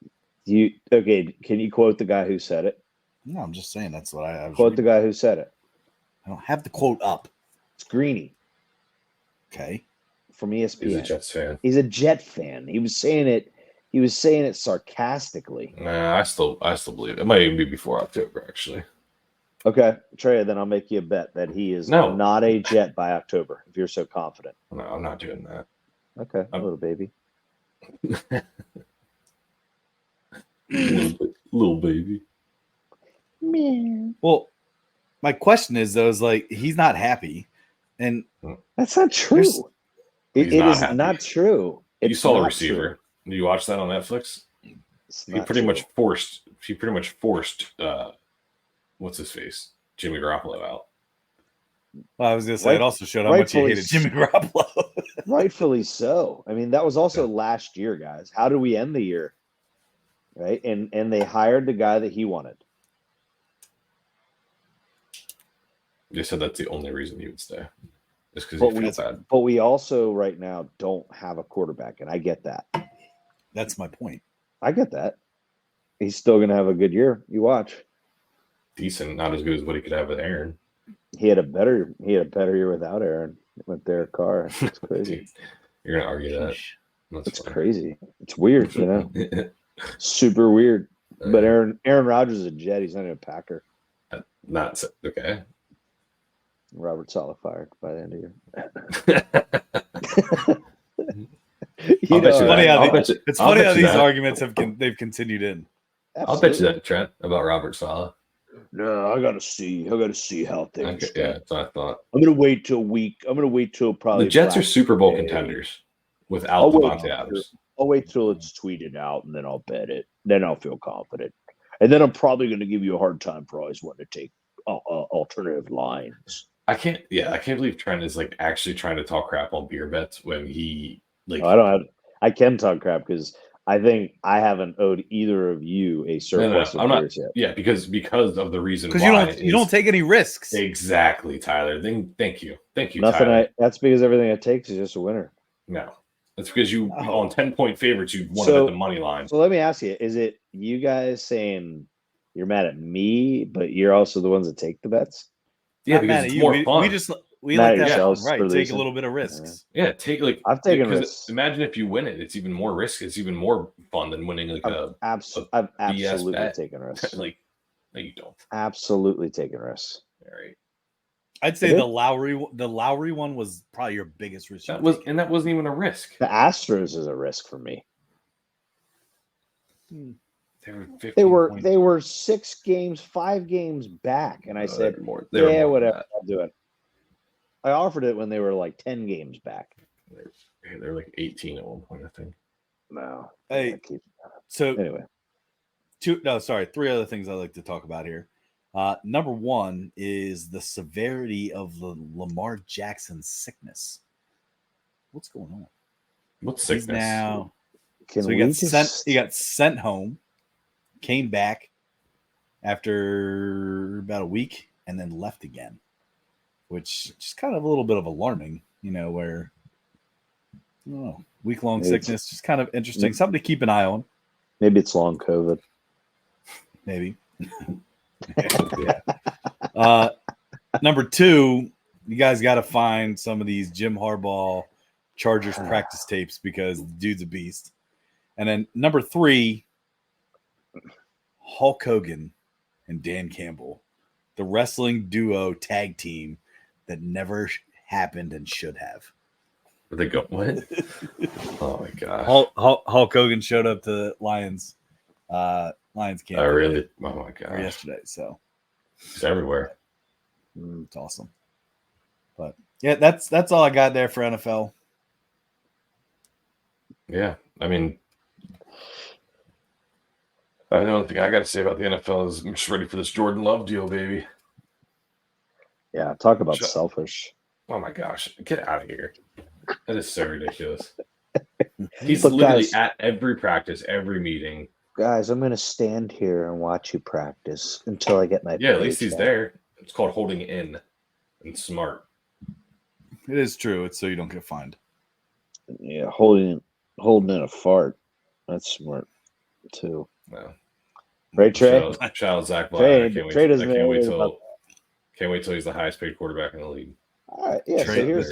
you quote the guy who said it? No, I'm just saying that's what I was quote the guy who said it. I don't have the quote up. It's Greeny. Okay. From ESPN. He's a Jets fan. He's a Jet fan. He was saying it sarcastically. Nah, I still believe it. It might even be before October, actually. Okay, Trey, then I'll make you a bet that he is not a Jet by October, if you're so confident. No, I'm not doing that. Okay, little baby. little baby. Man. Well, my question is though, is like he's not happy, and that's not true. It is not true. You saw the receiver. Did you watch that on Netflix? He pretty much forced. What's his face? Jimmy Garoppolo out. Well, I was gonna say it also showed how much he hated Jimmy Garoppolo. Rightfully so. I mean, that was also last year, guys. How did we end the year? Right, and they hired the guy that he wanted. They said that's the only reason he would stay. Just because he feels bad. But we also right now don't have a quarterback, and I get that. That's my point. I get that. He's still going to have a good year. You watch. Decent, not as good as what he could have with Aaron. He had a better year without Aaron with Derek Carr. It's crazy. Dude, you're going to argue that. It's crazy. It's weird, you know. Super weird. But Aaron Rodgers is a Jet. He's not even a Packer. Not okay. Robert Saleh fired by the end of year. It's funny how these arguments they've continued in. Absolutely. I'll bet you that, Trent, about Robert Saleh. No, I gotta see how things. Okay, yeah, that's what I thought. I'm gonna wait till probably the Jets are Super Bowl contenders without Devontae Adams. I'll wait till it's tweeted out and then I'll bet it. Then I'll feel confident, and then I'm probably going to give you a hard time for always wanting to take alternative lines. I can't believe Trent is like actually trying to talk crap on beer bets when he like. I can talk crap because I think I haven't owed either of you a surplus of beers yet. Yeah, because of the reason because you don't take any risks. Exactly, Tyler. Thank you, Nothing. Tyler. That's because everything it takes is just a winner. No, that's because you on 10-point favorites you want to bet the money line. So let me ask you: is it you guys saying you're mad at me, but you're also the ones that take the bets? Yeah, because it's more fun. We like that, right? Take a little bit of risks. Yeah, I've taken risks. Imagine if you win it, it's even more risk. It's even more fun than winning I've absolutely taken risks. No, you don't. Absolutely taken risks. All right. I'd say the Lowry one was probably your biggest risk. That wasn't even a risk. The Astros is a risk for me. They were 5 games back, and I said, whatever, I'll do it. I offered it when they were like 10 games back. They're like 18 at one point, I think. No. Hey, so anyway, 3 other things I'd like to talk about here. Number one is the severity of the Lamar Jackson sickness. What's going on? What sickness? He got sent home, came back after about a week, and then left again, which is kind of a little bit of alarming, where week-long sickness, just kind of interesting. Something to keep an eye on. Maybe it's long COVID. Maybe. Yeah. Number 2, you guys got to find some of these Jim Harbaugh Chargers practice tapes because the dude's a beast. And then number 3, Hulk Hogan and Dan Campbell, the wrestling duo tag team that never happened and should have. Where they go? What? Oh my gosh! Hulk Hogan showed up to Lions camp. Oh really? Oh my gosh! Yesterday, so it's everywhere. It's awesome. But yeah, that's all I got there for NFL. Yeah, I mean, I don't think I got to say about the NFL is I'm just ready for this Jordan Love deal, baby. Yeah, talk about selfish. Oh my gosh, get out of here! That is so ridiculous. He's literally at every practice, every meeting. Guys, I'm going to stand here and watch you practice until I get my at least he's there. It's called holding in and smart. It is true. It's so you don't get fined. Yeah, holding in a fart. That's smart too. No. Right, Trey? Shout out Zach Black. Can't wait till he's the highest paid quarterback in the league. All right, yeah. So here's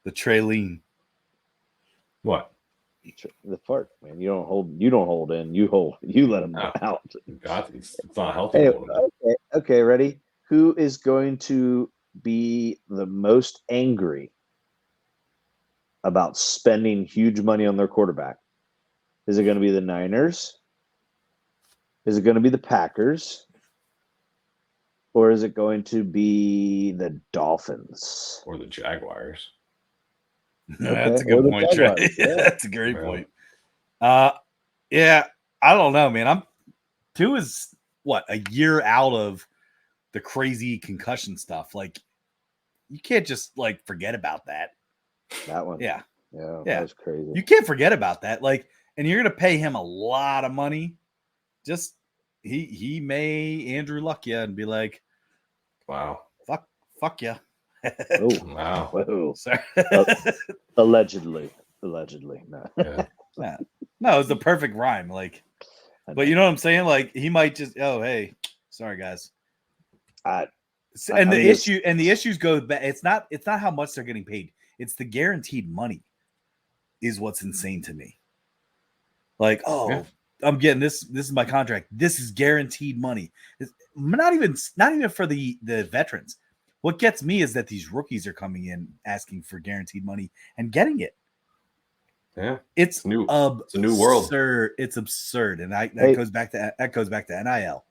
the Trey lean. What? The fart, man. You don't hold in. You let him out. It's not healthy. Okay, ready? Who is going to be the most angry about spending huge money on their quarterback? Is it going to be the Niners? Is it going to be the Packers? Or is it going to be the Dolphins? Or the Jaguars? That's a good point, Trey. Yeah. That's a great point. Yeah, I don't know, man. 2 is a year out of the crazy concussion stuff. Like, you can't just forget about that. That one. Yeah. That was crazy. You can't forget about that. And you're gonna pay him a lot of money. Just he may Andrew Luck you and be like, wow, fuck you. Oh wow. Whoa. Sorry. Allegedly. No. Yeah. No, it's the perfect rhyme. But you know what I'm saying? He might just, hey, sorry guys. The issues go back. It's not how much they're getting paid. It's the guaranteed money. is what's insane to me. Like, oh, Yeah. I'm getting this. This is my contract. This is guaranteed money. It's not even for the veterans. What gets me is that these rookies are coming in asking for guaranteed money and getting it. Yeah, It's a new absurd. world. It's absurd, and that Hey. goes back to NIL.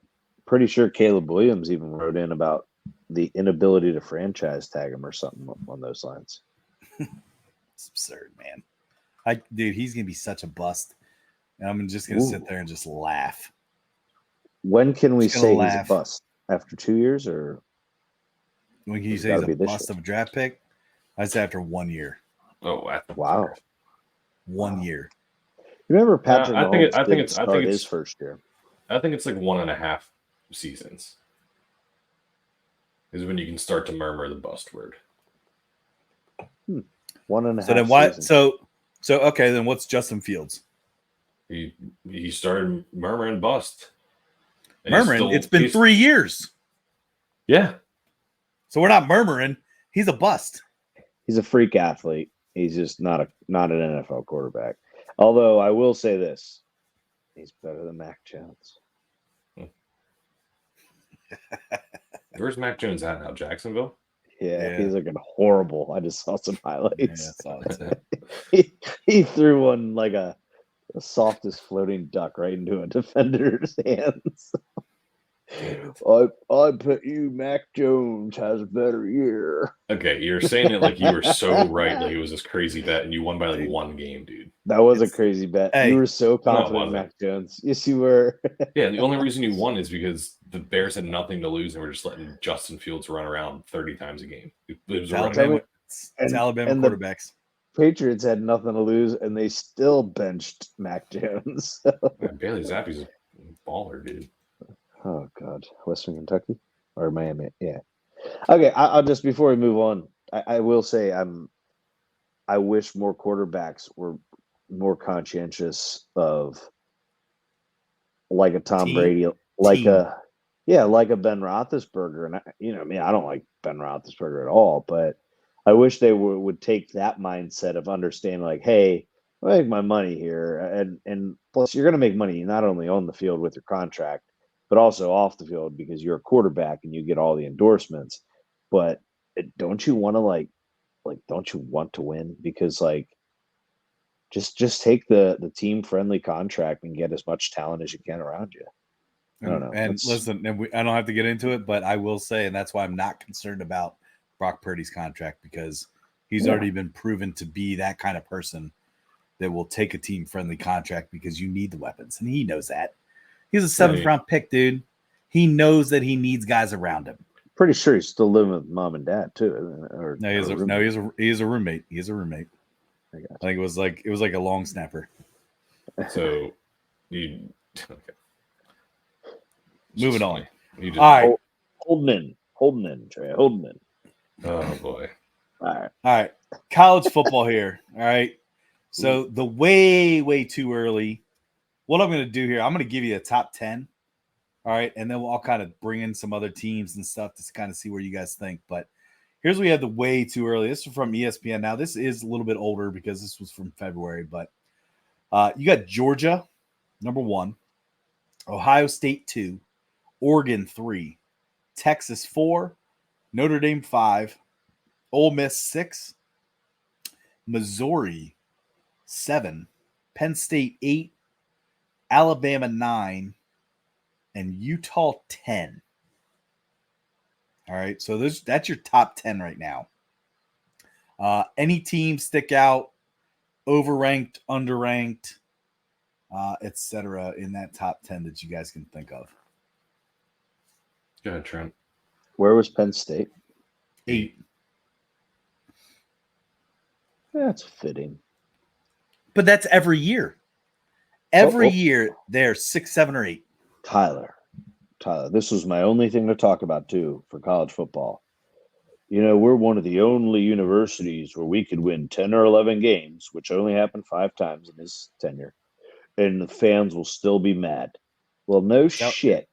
Pretty sure Caleb Williams even wrote in about the inability to franchise tag him or something on those lines. It's absurd, man. Dude, he's gonna be such a bust, and I'm just gonna sit there and just laugh. When can we Just gonna say laugh. he's a bust? After 2 years, or When can you It's say he's gotta a be this bust year. of a draft pick? I'd say after 1 year. Oh, wow? 1 Wow. year. Remember Patrick I think Mahomes didn't it's start his first year. I think it's like 1.5 seasons is when you can start to murmur the bust word. 1.5. So then why? seasons. So okay, then what's Justin Fields? He started murmuring bust. And he's Murmuring. still- It's been he's- 3 years. Yeah. So we're not murmuring. He's a bust. He's a freak athlete. He's just not an NFL quarterback. Although I will say this, he's better than Mac Jones. Where's Mac Jones at now? Jacksonville? Yeah, Yeah. he's looking horrible. I just saw some Yeah, I highlights. saw it too. he threw one like the softest floating duck right into a defender's hands. I bet you Mac Jones has a better year. Okay, you're saying it like you were so right. Like it was this crazy bet, and you won by like 1 game, dude. That was a It's- crazy bet. hey. You were so confident in wasn't. Mac Jones. Yes, you were. Yeah, the only reason you won is because the Bears had nothing to lose and were just letting Justin Fields run around 30 times a game. It was It's a running Alabama, game. it's And- Alabama and the- quarterbacks. Patriots had nothing to lose, and they still benched Mac Jones. Man, Bailey Zappi's a baller, dude. Oh God, Western Kentucky or Miami? Yeah. Okay, I'll just before we move on, I will say I wish more quarterbacks were more conscientious of like a Tom Team. Brady, like Team. a Ben Roethlisberger, and I don't like Ben Roethlisberger at all, but I wish they would take that mindset of understanding, like, hey, I make my money here, and plus you're going to make money not only on the field with your contract, but also off the field because you're a quarterback and you get all the endorsements. But don't you want to don't you want to win? Because just take the team friendly contract and get as much talent as you can around you. I don't know. And That's- listen, I don't have to get into it, but I will say, and that's why I'm not concerned about Brock Purdy's contract, because he's Yeah. already been proven to be that kind of person that will take a team friendly contract because you need the weapons, and he knows that. He's a 7th round pick, dude. He knows that he needs guys around him. Pretty sure he's still living with mom and dad too. Or No, he's a roommate. He is a roommate. He's a roommate. I got you. I think it was like a long snapper. So you okay. Moving on. You just, All right. Holding in, Trey. Holding in. Oh boy. All right. All right. College football here. All right. So the way too early. What I'm going to do here, I'm going to give you a top 10. All right. And then I'll kind of bring in some other teams and stuff to kind of see where you guys think. But here's what we had the way too early. This is from ESPN. Now, this is a little bit older because this was from February. But you got Georgia, number 1. Ohio State, 2. Oregon, 3. Texas, 4. Notre Dame, 5. Ole Miss, 6. Missouri, 7. Penn State, 8. Alabama, 9. And Utah, 10. All right, so that's your top 10 right now. Any team stick out, overranked, underranked, etc. in that top 10 that you guys can think of? Go ahead, Trent. Where was Penn State? 8. That's fitting. But that's every year. Every Oh. year, they're 6, 7, or 8. Tyler, this was my only thing to talk about too for college football. We're one of the only universities where we could win 10 or 11 games, which only happened 5 times in his tenure, and the fans will still be mad. Well, no shit,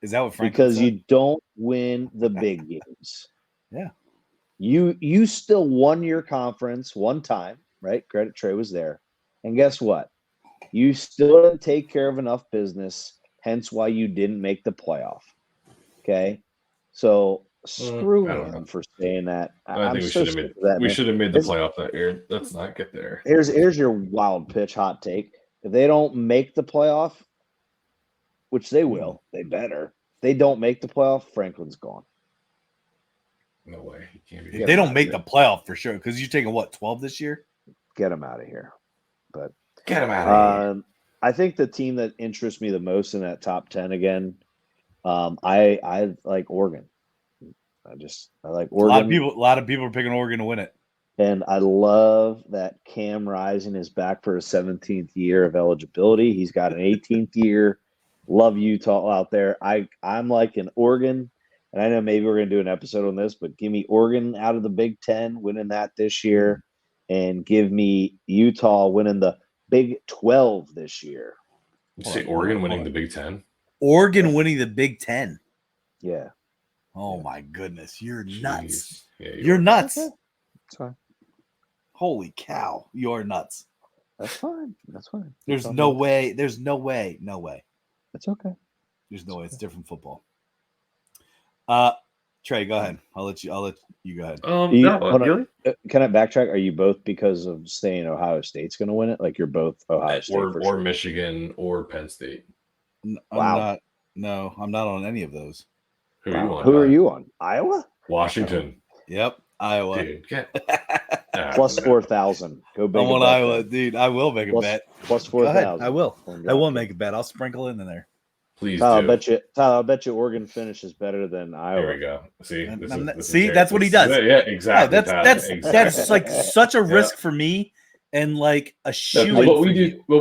Is that what Franklin because said? you don't win the big games. Yeah. You still won your conference one time. right? Credit Trey was there. And guess what? You still didn't take care of enough business, hence why you didn't make the playoff. Okay? So screw I don't know. him for saying that. I I'm think we so should have sick made of that, man. should have made the playoff that year. Let's not get there. Here's your wild pitch hot take. If they don't make the playoff, which they will, they better. They don't make the playoff, Franklin's gone. No way. He can't be. If they don't make the playoff for sure, because you're taking what, 12 this year? Get him out of here. But Get him out of here. I think the team that interests me the most in that top 10 again, I like Oregon. I like Oregon. A lot of people are picking Oregon to win it. And I love that Cam Rising is back for his 17th year of eligibility. He's got an 18th year. Love Utah out there. I'm like an Oregon, and I know maybe we're going to do an episode on this, but give me Oregon out of the Big Ten, winning that this year, and give me Utah winning the Big 12 this year. You say Oregon winning the Big Ten? Oregon winning the Big Ten. Yeah. Oh my goodness, you're nuts. Yeah, you're nuts. Okay. That's fine. Holy cow, you're nuts. That's fine. That's fine. There's no way. There's no way. No way. It's okay. There's no way. It's different football. Trey, go ahead. I'll let you go ahead. Can I backtrack? Are you both because of saying Ohio State's going to win it? Like you're both Ohio State or Michigan or Penn State? Wow. I'm not on any of those. Who are you on? Who are you on? Iowa? Washington. Yep, Iowa. Dude, plus 4,000. Go big. I'm on Iowa, dude. I will make a bet. Plus 4,000. I will. I will make a bet. I'll sprinkle it in there. Please Tyler, do. I bet you Oregon finishes better than Iowa. There we go. See, see, that's what he does. Yeah, exactly. No, that's like such a risk for me, and like a shoe. What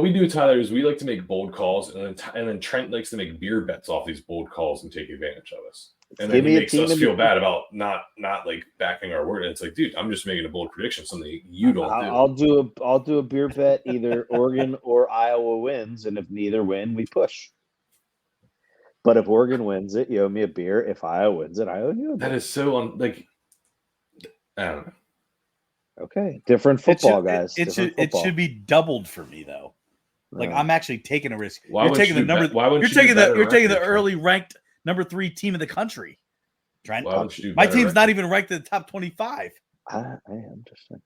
we do, Tyler, is we like to make bold calls, and then Trent likes to make beer bets off these bold calls and take advantage of us. And then he makes us feel bad about not like backing our word. And it's like, dude, I'm just making a bold prediction, something you don't do. I'll do a beer bet. Either Oregon or Iowa wins, and if neither win, we push. But if Oregon wins it, you owe me a beer. If Iowa wins it, I owe you a beer. That is so I don't know. Okay, different football, guys. It should be doubled for me though. Like I'm actually taking a risk. You're taking the early ranked number 3 team in the country. Trent, my team's not even ranked in the top 25. I am just saying.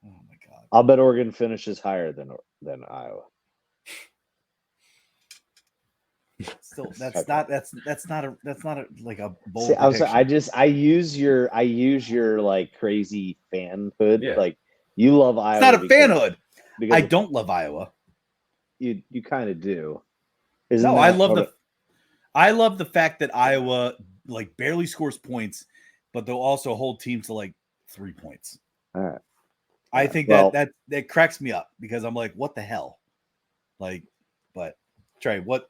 Oh my god! I'll bet Oregon finishes higher than Iowa. Still, that's not like a bold. See, I use your like crazy fanhood. Yeah. Like you love Iowa. It's not a fanhood. I don't love Iowa. You kind of do. I love the fact that Iowa like barely scores points, but they'll also hold teams to like 3 points. All right. I think that cracks me up because I'm like, what the hell? Like, but Trey, what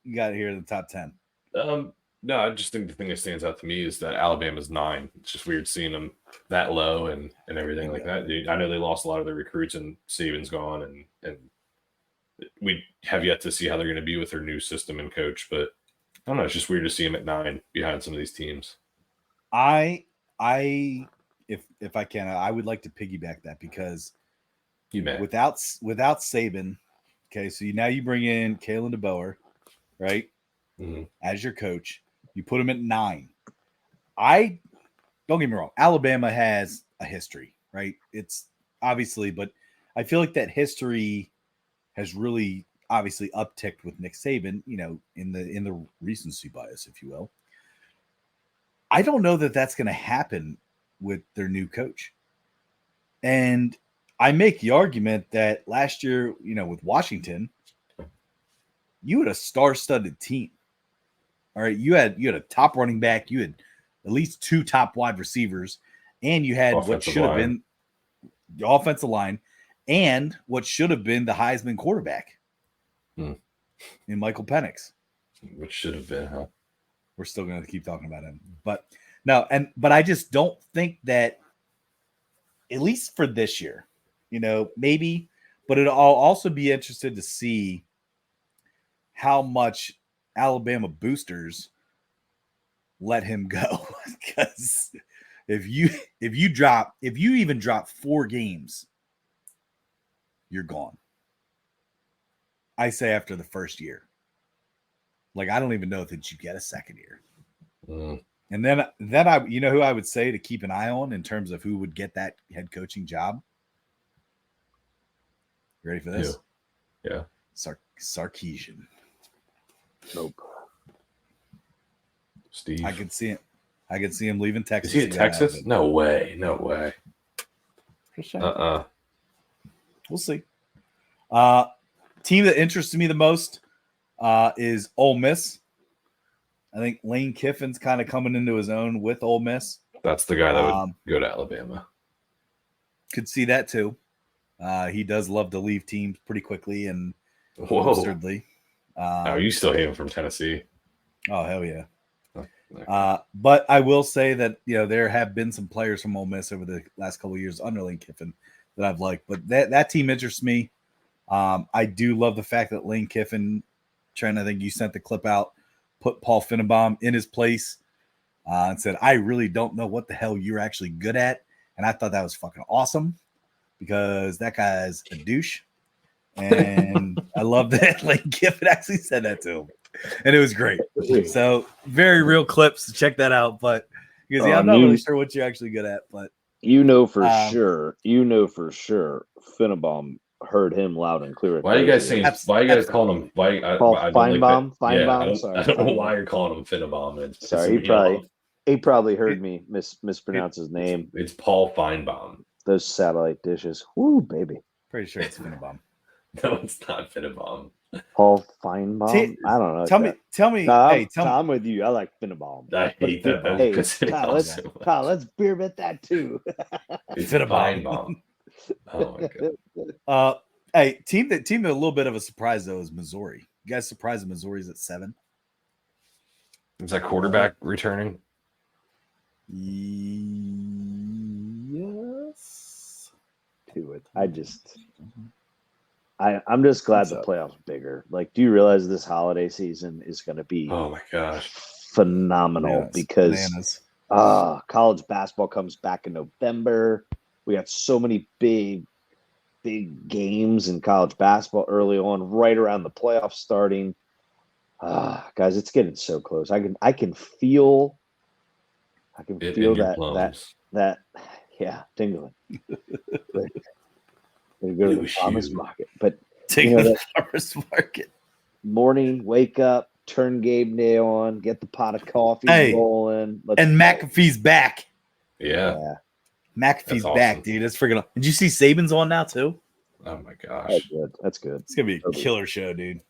you got here in the top 10? No, I just think the thing that stands out to me is that Alabama's 9. It's just weird seeing them that low and everything like that. I know they lost a lot of their recruits and Saban's gone and we have yet to see how they're going to be with their new system and coach, but I don't know. It's just weird to see them at 9 behind some of these teams. If I can, I would like to piggyback that because without Saban, okay, so now you bring in Kalen DeBoer, right, as your coach. You put him at 9. Don't get me wrong. Alabama has a history, right? It's obviously, but I feel like that history has really obviously upticked with Nick Saban, in the recency bias, if you will. I don't know that that's going to happen with their new coach. And I make the argument that last year, with Washington, you had a star-studded team. All right, you had a top running back, you had at least 2 top wide receivers, and you had what should have been the offensive line and what should have been the Heisman quarterback in Michael Penix. Which should have been, huh? We're still going to keep talking about him. But but I just don't think that, at least for this year, maybe, but I'll also be interested to see how much Alabama boosters let him go. Because if you even drop 4 games you're gone. I say after the first year. Like, I don't even know that you get a second year. And then I, you know who I would say to keep an eye on in terms of who would get that head coaching job? You ready for this? Yeah. Sarkisian. Nope. Steve. I could see him leaving Texas. Is he in Texas? No way. We'll see. Team that interests me the most is Ole Miss. I think Lane Kiffin's kind of coming into his own with Ole Miss. That's the guy that would go to Alabama. Could see that too. He does love to leave teams pretty quickly and absurdly. You still hate him from Tennessee? Oh, hell yeah. But I will say that, there have been some players from Ole Miss over the last couple of years under Lane Kiffin that I've liked. But that team interests me. I do love the fact that Lane Kiffin, Trent, I think you sent the clip out, put Paul Finnenbaum in his place and said, I really don't know what the hell you're actually good at. And I thought that was fucking awesome because that guy's a douche. And I love that Lane Kiffin actually said that to him. And it was great. So very real clips. Check that out. But because I'm not really sure what you're actually good at, but for sure, Finnenbaum heard him loud and clear. Why are you guys saying? Why are you guys calling him? Paul Finebaum? I don't know why you're calling him Finnenbaum. Sorry, he probably heard me mispronounce his name. It's Paul Finebaum. Those satellite dishes. Woo, baby. Pretty sure it's Finnenbaum. No, it's not Finnenbaum. Paul Finebaum? I don't know. Tell me. I'm with you. I like Finnenbaum. I hate that. Kyle, let's beer bet that too. It's Finnenbaum. Oh my god. Hey, team that a little bit of a surprise though is Missouri. You guys surprised that Missouri's at 7? Is that quarterback returning? Yes. Do it. I'm just glad the playoffs are bigger. Like, do you realize this holiday season is going to be oh my gosh phenomenal because college basketball comes back in November. We got so many big games in college basketball early on, right around the playoffs starting. Guys, it's getting so close. I can feel that tingling. They go to the farmer's market, but the farmer's market morning, wake up, turn game day on, get the pot of coffee rolling, and McAfee's back. Yeah. McAfee's back, dude. That's freaking. Did you see Saban's on now too? Oh my gosh, that's good. It's gonna be a killer show, dude.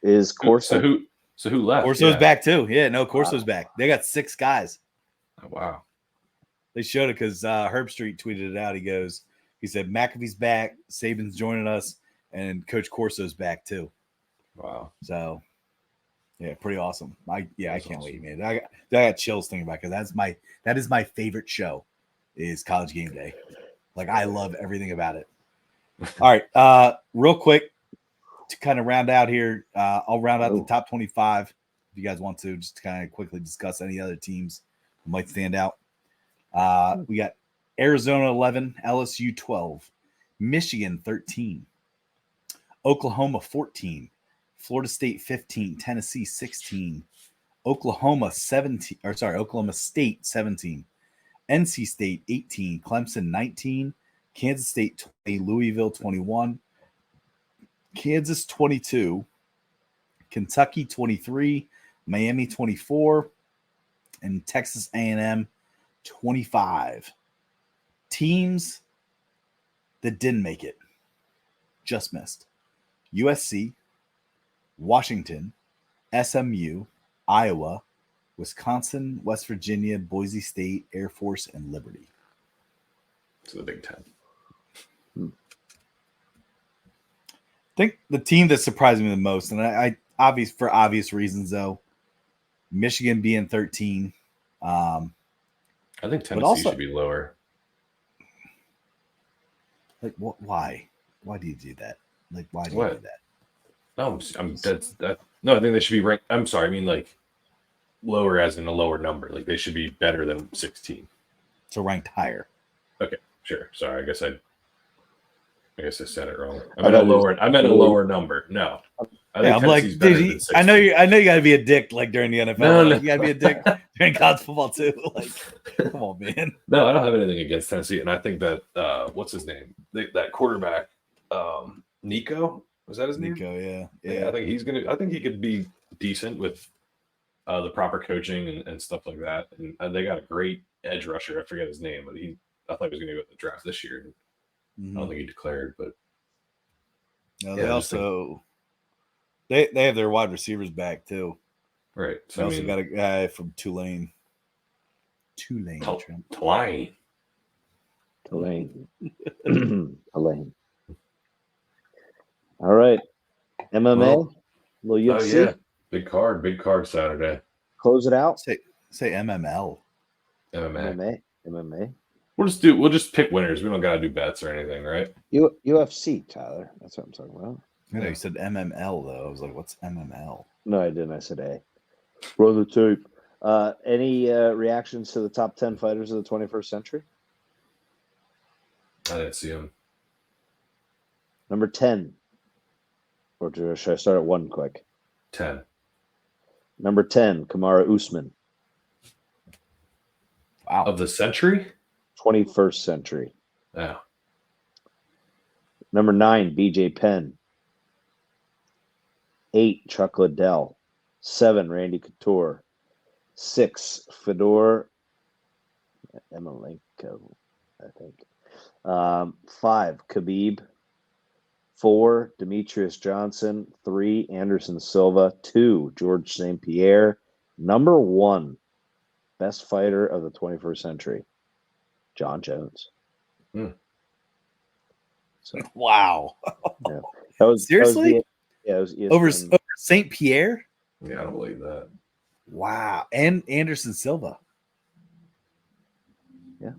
Is Corso? So who left? Corso's back too. Yeah, no, Corso's back. They got 6 guys. Oh, wow. They showed it because Herb Street tweeted it out. He said McAfee's back, Saban's joining us, and Coach Corso's back too. Wow. So, yeah, pretty awesome. I can't wait, man. I got chills thinking about it because that is my favorite show, is College Game Day. Like, I love everything about it. All right, real quick to kind of round out here, I'll round out the top 25 if you guys want to, just to kind of quickly discuss any other teams that might stand out. We got Arizona 11, LSU 12, Michigan 13, Oklahoma 14, Florida State 15, Tennessee 16, Oklahoma State 17, NC State 18, Clemson 19, Kansas State 20, Louisville 21, Kansas 22, Kentucky 23, Miami 24, and Texas A&M 25. Teams that didn't make it, just missed: USC, Washington, SMU, Iowa, Wisconsin, West Virginia, Boise State, Air Force, and Liberty. To the Big Ten. I think the team that surprised me the most, and I for obvious reasons though, Michigan being 13. I think Tennessee should be lower. Like, what? Why? Why do you do that? Like, why do you do that? No, No, I think they should be ranked. I'm sorry, I mean like lower as in a lower number. Like they should be better than 16. So ranked higher. Okay, sure. Sorry, I guess I I guess I said it wrong. I I meant a thought you lower. I meant a lower number. No, I think Yeah, I'm like, Tennessee's better dude, than 60. I know you got to be a dick like during the NFL. No, Like, no. you got to be a dick during college football too. Like, come on, man. No, I don't have anything against Tennessee, and I think that what's his name? That quarterback, Nico. Was that his name? Nico, yeah. I think he's gonna. I think he could be decent with the proper coaching and stuff like that. And they got a great edge rusher. I forget his name, but I thought he was going to go to the draft this year. I don't think he declared, but no, they also they have their wide receivers back too. Right. So they also got a guy from Tulane. Tulane. All right. MMA, little UFC. Oh yeah, big card Saturday. Close it out. Say MML. MMA. We'll just pick winners. We don't gotta do bets or anything, right? UFC, Tyler. That's what I'm talking about. I know you said MML though. I was like, what's MML? No, I didn't. I said A. Roll the tape. Any reactions to the top 10 fighters of the 21st century? I didn't see him. Number 10. Or should I start at 1 quick? 10. Number 10, Kamaru Usman. Wow. Of the century? 21st century. Yeah. Number 9, BJ Penn. 8, Chuck Liddell. 7, Randy Couture. 6, Fedor Emelianenko, I think. 5, Khabib. 4, Demetrius Johnson. 3, Anderson Silva. 2, George St. Pierre. Number 1, best fighter of the 21st century, John Jones. So wow. Yeah. That was seriously? It was over St. Pierre? Yeah, I don't believe that. Wow. And Anderson Silva. Yeah.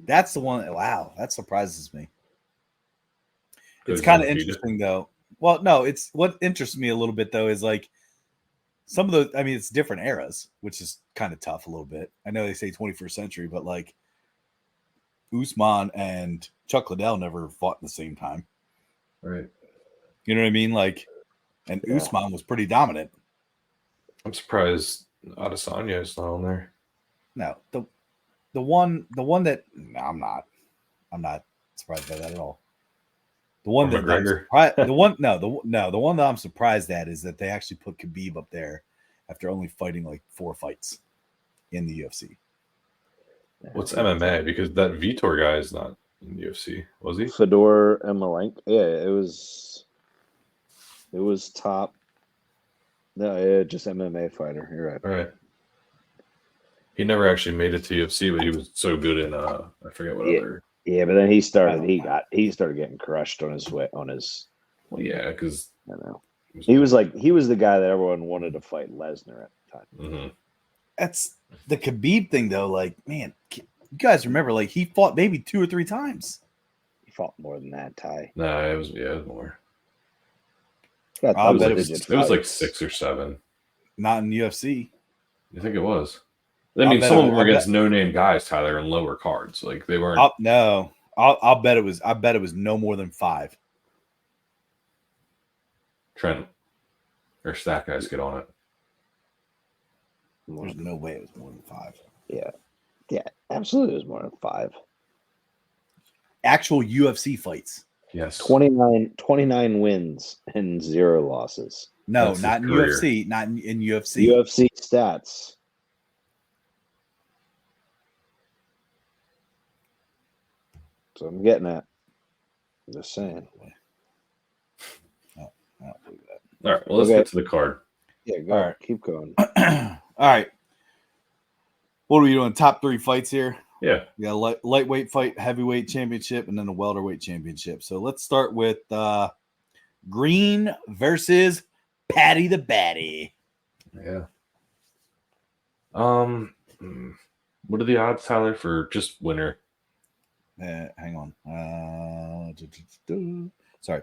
That's the one. Wow. That surprises me. It's kind of interesting though. Well, no, it's what interests me a little bit though is like some of the, I mean, it's different eras, which is kind of tough a little bit. I know they say 21st century, but like Usman and Chuck Liddell never fought at the same time. Right. You know what I mean? Like, and Usman was pretty dominant. I'm surprised Adesanya is not on there. No, the one that no, I'm not surprised by that at all. The one that the one that I'm surprised at is that they actually put Khabib up there after only fighting like 4 fights in the UFC. What's MMA? Because that Vitor guy is not in the UFC, was he? Fedor Emelianenko. Yeah, it was top. No, just MMA fighter. You're right. All right. He never actually made it to UFC, but he was so good in I forget what other. Yeah, but then he started getting crushed on his way on his. Well, yeah, because I don't know. He was the guy that everyone wanted to fight Lesnar at the time. Mm-hmm. That's the Khabib thing, though. Like, man, you guys remember? Like, he fought maybe 2 or 3 times. He fought more than that, Ty. No, it was more. It was like 6 or 7. Not in UFC. You think it was? I mean, some of them were against no-name guys, Tyler, in lower cards. Like they weren't. I'll bet it was. I bet it was no more than 5. Trent or Stack guys get on it. There's no way it was more than 5. Yeah, absolutely, it was more than 5. Actual UFC fights. Yes, 29 wins and 0 losses. No, That's not in career. UFC. Not in UFC. UFC stats. So I'm getting at. I'm just saying. I don't believe that. All right. Well, let's get to the card. Yeah, go. All right. Keep going. All right. What are we doing? Top 3 fights here. Yeah. We got a lightweight fight, heavyweight championship, and then a welterweight championship. So let's start with Green versus Patty the Batty. Yeah. What are the odds, Tyler, for just winner? Hang on. Sorry.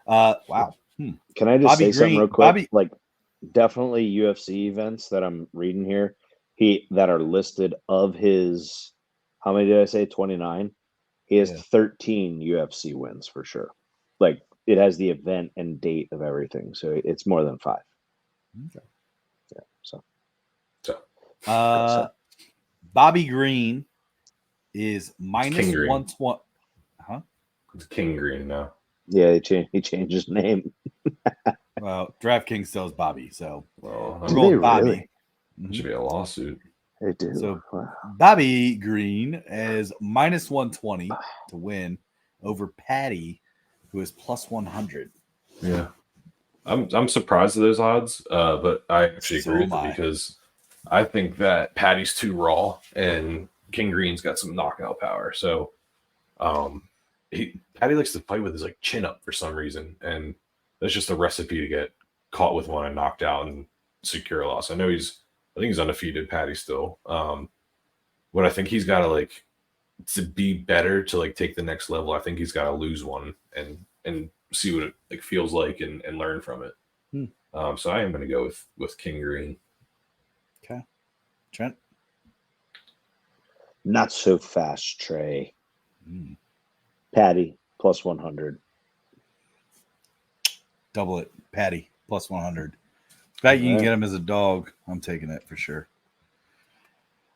Wow. Can I just say something real quick? Bobby, Definitely UFC events that I'm reading here. That are listed of his. How many did I say? 29. He has 13 UFC wins for sure. like it has the event and date of everything, so it's more than 5. Okay. Yeah. So Bobby Green is minus King Green. 120. Huh? It's King Green now. yeah, he changed his name. Well, DraftKings sells Bobby, so Well, we're Do going they Bobby. really? it should be a lawsuit. They do. So Wow. Bobby Green is minus 120 to win over Patty, who is plus 100. Yeah. I'm surprised at those odds, but I actually So agree with am it I. because I think that Patty's too raw and King Green's got some knockout power. So Patty likes to fight with his like chin up for some reason, and that's just a recipe to get caught with one and knocked out and secure a loss. I think he's undefeated, Patty still. What I think he's got to like to be better to like take the next level. I think he's got to lose one and see what it like feels like and learn from it. So I am going to go with King Green. Okay, Trent. Not so fast, Trey. Mm. Patty plus 100. Double it, Patty plus 100. Bet you can All get him as a dog. I'm taking it for sure.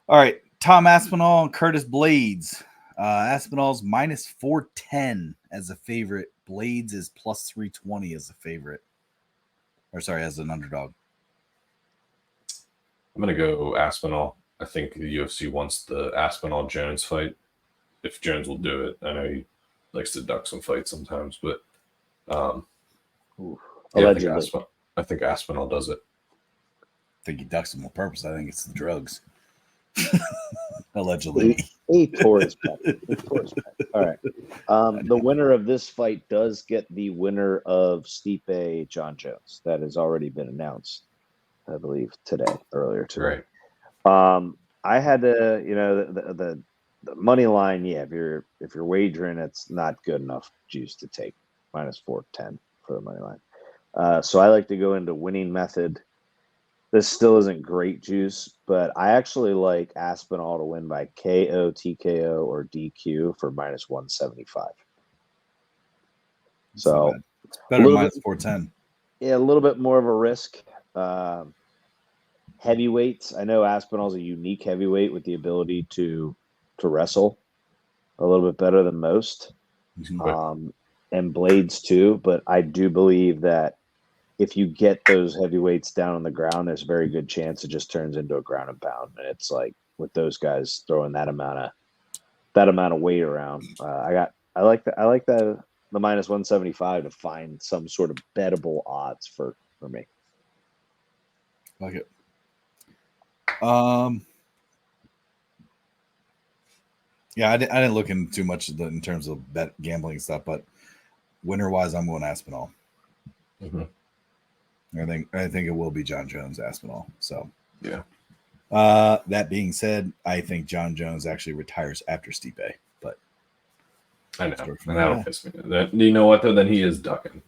All right, Tom Aspinall and Curtis Blades. Aspinall's minus 410 as a favorite. Blades is plus 320 as a favorite. Or sorry, as an underdog. I'm going to go Aspinall. I think the UFC wants the Aspinall-Jones fight. If Jones will do it. I know he likes to duck some fights sometimes, but Allegedly. I think Aspinall does it. I think he ducks him on purpose. I think it's the drugs. Allegedly. He tore his pec. All right. The winner of this fight does get the winner of Stipe John Jones. That has already been announced, I believe, earlier today. Right. I had to, the money line. Yeah, if you're wagering, it's not good enough juice to take minus 410 for the money line. So I like to go into winning method. This still isn't great juice, but I actually like Aspinall to win by KO, TKO, or DQ for minus 175. So it's better than minus 410. Yeah, a little bit more of a risk. Heavyweights. I know Aspinall's a unique heavyweight with the ability to wrestle a little bit better than most. And Blades too, but I do believe that if you get those heavyweights down on the ground, there's a very good chance it just turns into a ground and pound. And it's like with those guys throwing that amount of weight around. I like the minus 175 to find some sort of bettable odds for me. Like it. Yeah, I didn't look into too much in terms of bet gambling stuff, but winner wise, I'm going Aspinall. Mm-hmm. I think it will be John Jones Aspinall. So yeah. That being said, I think John Jones actually retires after Stipe. But I know, and that'll piss me. You know what though? Then he is ducking.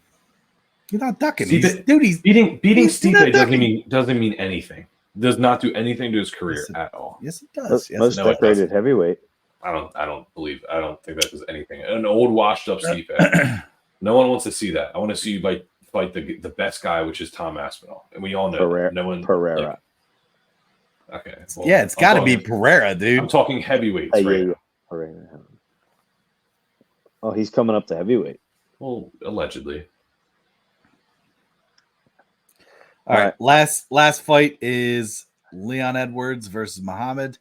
He's not ducking. He's beating Stipe doesn't mean anything. Does not do anything to his career at all. Yes, it does. Most decorated heavyweight. I don't think that does anything. An old washed up Stipe. No one wants to see that. I want to see you fight the best guy, which is Tom Aspinall, and we all know Pereira. Okay. Well, yeah, it's got to be Pereira, dude. I'm talking heavyweights right now. Pereira. Oh, he's coming up to heavyweight. Well, allegedly. All right. Last fight is Leon Edwards versus Muhammad.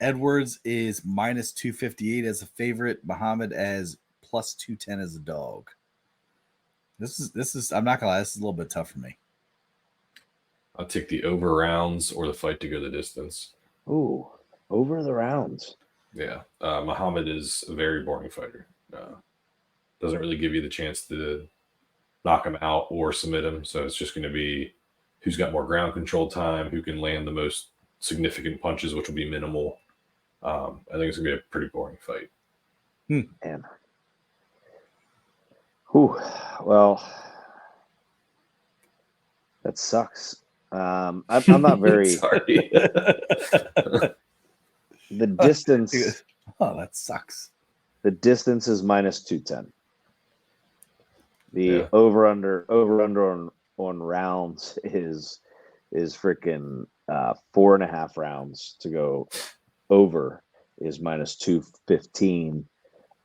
Edwards is minus 258 as a favorite. Muhammad as plus 210 as a dog. This is I'm not gonna lie, this is a little bit tough for me. I'll take the over rounds or the fight to go the distance. Ooh, over the rounds. Yeah. Muhammad is a very boring fighter. Doesn't really give you the chance to knock him out or submit him. So it's just going to be who's got more ground control time, who can land the most significant punches, which will be minimal. I think it's going to be a pretty boring fight. Man. Whew. Well, that sucks. I'm not very sorry. The distance. Oh, that sucks. The distance is minus 210. The Yeah. over under on rounds is freaking 4.5 rounds to go. Over is minus 215.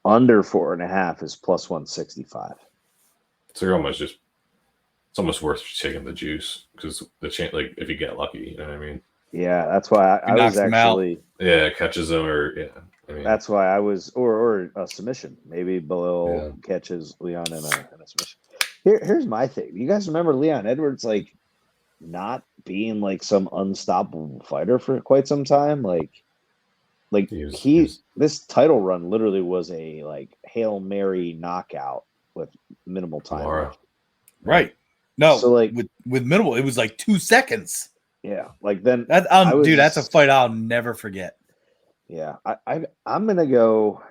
Under 4.5 is plus 165. So you're almost just, it's almost worth taking the juice because the chance, like if you get lucky, you know what I mean? Yeah, that's why I was knocks them out. actually. Yeah, catches them or yeah. I mean, That's why I was, or a submission. Maybe Bilal Yeah. catches Leon in a submission. Here's my thing. You guys remember Leon Edwards like not being like some unstoppable fighter for quite some time? Like this title run literally was a like Hail Mary knockout with minimal time Tomorrow. left. Right. No, So, like- with minimal, it was like 2 seconds. Yeah, like then That I was- dude, that's a fight I'll never forget. Yeah, I'm gonna go.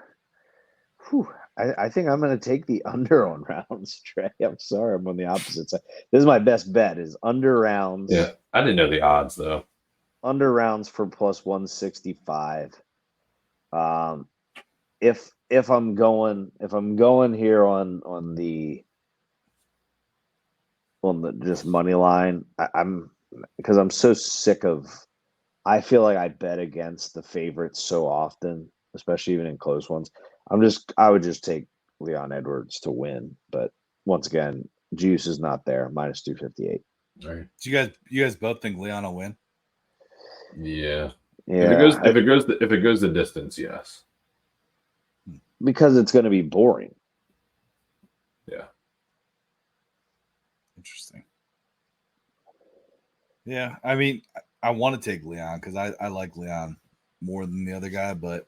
I think I'm gonna take the under on rounds, Trey. I'm sorry, I'm on the opposite side. This is my best bet: is under rounds. Yeah, I didn't know the odds though. Under rounds for plus 165. If I'm going here on the just money line, I'm because I'm so sick of. I feel like I bet against the favorites so often, especially even in close ones. I would just take Leon Edwards to win, but once again, juice is not there. Minus 258. All right. Do you guys both think Leon will win? Yeah. Yeah, If it goes the distance, yes. because it's going to be boring. Yeah. Interesting. Yeah, I mean, I want to take Leon because I like Leon more than the other guy, but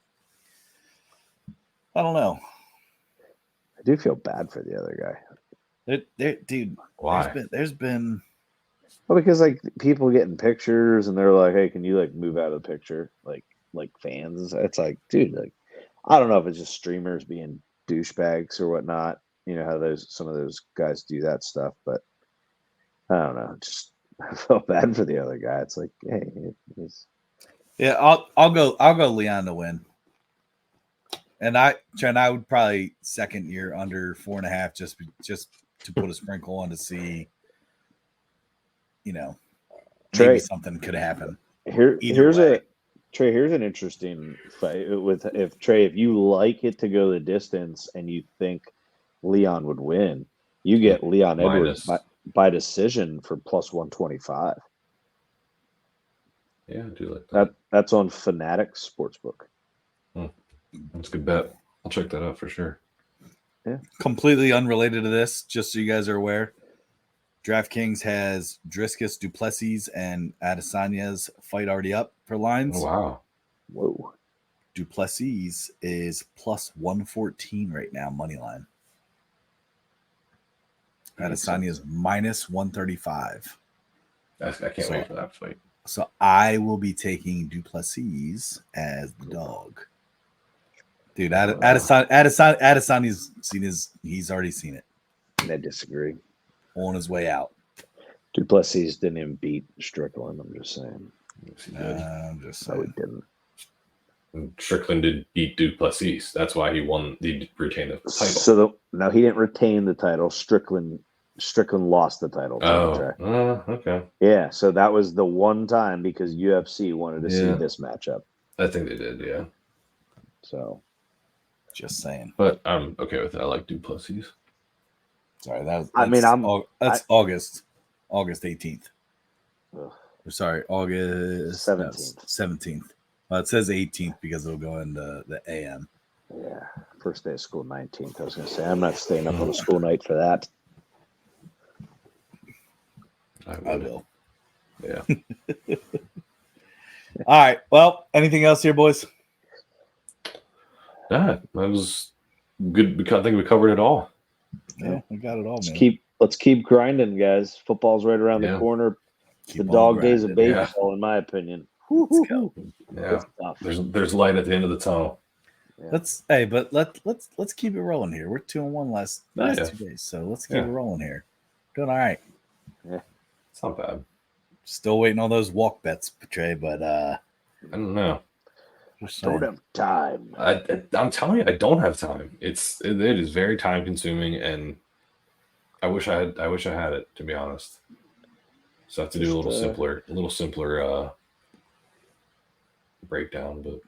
I don't know. I do feel bad for the other guy. Dude, Why? there's been Well, because like people getting pictures and they're like, "Hey, can you like move out of the picture?" Like fans. It's like, dude, like I don't know if it's just streamers being douchebags or whatnot. You know how some of those guys do that stuff, but I don't know. Just I felt bad for the other guy. It's like, hey, yeah. I'll go Leon to win, and I would probably second year under 4.5 just to put a sprinkle on to see, maybe Trey, something could happen. Here's an interesting fight with if you like it to go the distance and you think Leon would win, you get Leon Edwards by decision for plus 125. Yeah, I do like that. That's on Fanatics Sportsbook. That's a good bet. I'll check that out for sure. Yeah. Completely unrelated to this, just so you guys are aware. DraftKings has Driscus Duplessis and Adesanya's fight already up for lines. Oh, wow. Whoa. Duplessis is plus 114 right now, money line. Adesanya is minus 135. I can't wait for that fight. So I will be taking Duplessis as the dog. Dude, Adesanya's he's already seen it. I disagree. On his way out. Duplessis didn't even beat Strickland. I'm just saying. I'm just No, he saying. didn't. Strickland did beat Duplessis. That's why he won. He retained the title. So no, he didn't retain the title. Strickland lost the title. Okay. Yeah, so that was the one time because UFC wanted to see this matchup. I think they did, yeah. So, just saying. But I'm okay with it. I like Duplessis. Sorry, that's August 18th. Ugh. Sorry, August 17th. Well, it says 18th because it'll go into the AM. Yeah, first day of school, 19th. I was going to say I'm not staying up on a school night for that. I will. Yeah. All right. Well, anything else here, boys? That was good. I think we covered it all. Yeah, we got it all, man. Let's keep grinding, guys. Football's right around the corner. The dog days of baseball, in my opinion. Let's go. Yeah, there's light at the end of the tunnel. Yeah. Let's keep it rolling here. We're 2-1 last 2 days, so let's keep it rolling here. Doing all right. Yeah, it's not bad. Still waiting on those walk bets, Trey, but I don't know. Just Don't saying. have time. I'm telling you, I don't have time. It is very time consuming, and I wish I had it, to be honest. So I have to do a little simpler breakdown, but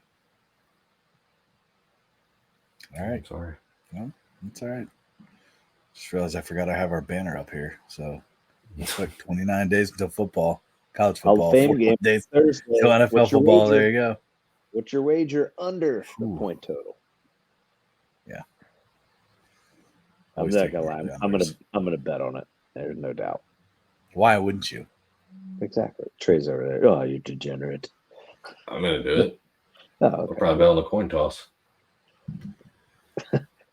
All I'm right. sorry. Well, it's all right. Just realized I forgot I have our banner up here. So it's like 29 days until football, college Hall of football, Fame 41 game days Thursday. until NFL What's your football. wager? There you go. What's your wager under the Ooh. point total? Yeah. I'm Always not taking gonna lie. the I'm unders. gonna bet on it. There's no doubt. Why wouldn't you? Exactly. Trey's over there. Oh, you degenerate. I'm gonna do it. Oh, I'll okay. probably bet on the coin toss.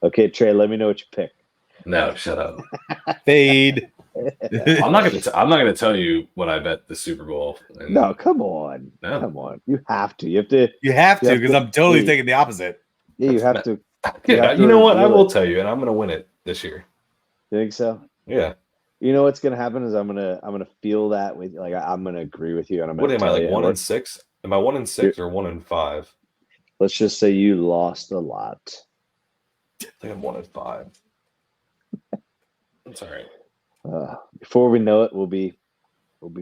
Okay, Trey. Let me know what you pick. No, shut up. Fade. I'm not gonna tell you what I bet the Super Bowl. And No, come on. No. Come on. You have to. You have to. You have You to have because to- I'm totally Hey. thinking the opposite. Yeah, you That's have to. Yeah, have you to know what? I reveal will it. tell you, and I'm gonna win it this year. You think so? Yeah. You know what's gonna happen is I'm gonna feel that with like I'm gonna agree with you, and I'm What gonna am I tell like you. 1-6? Am I 1-6 or 1-5? Let's just say you lost a lot. I think I'm 1-5. That's all right. Before we know it, we'll be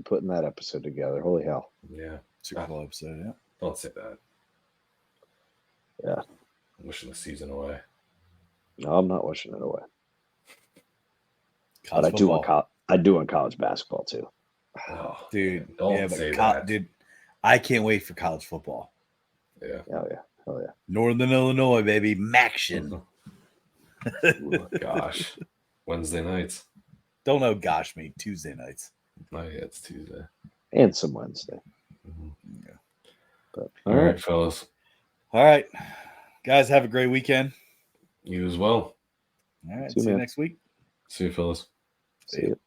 putting that episode together. Holy hell! Yeah. Super Bowl episode, yeah. Don't say that. Yeah. I'm wishing the season away. No, I'm not wishing it away. College But football. I do on college basketball too. Oh, Dude. man, don't yeah, but say that. dude, I can't wait for college football. Yeah. Oh yeah. Oh yeah. Northern Illinois, baby. Maction. Ooh, gosh. Wednesday nights. Don't know gosh me. Tuesday nights. Oh, yeah, it's Tuesday. And some Wednesday. Yeah. But All right, fellas. All right. Guys, have a great weekend. You as well. All right. See you, See you man. next week. See you, fellas. See you.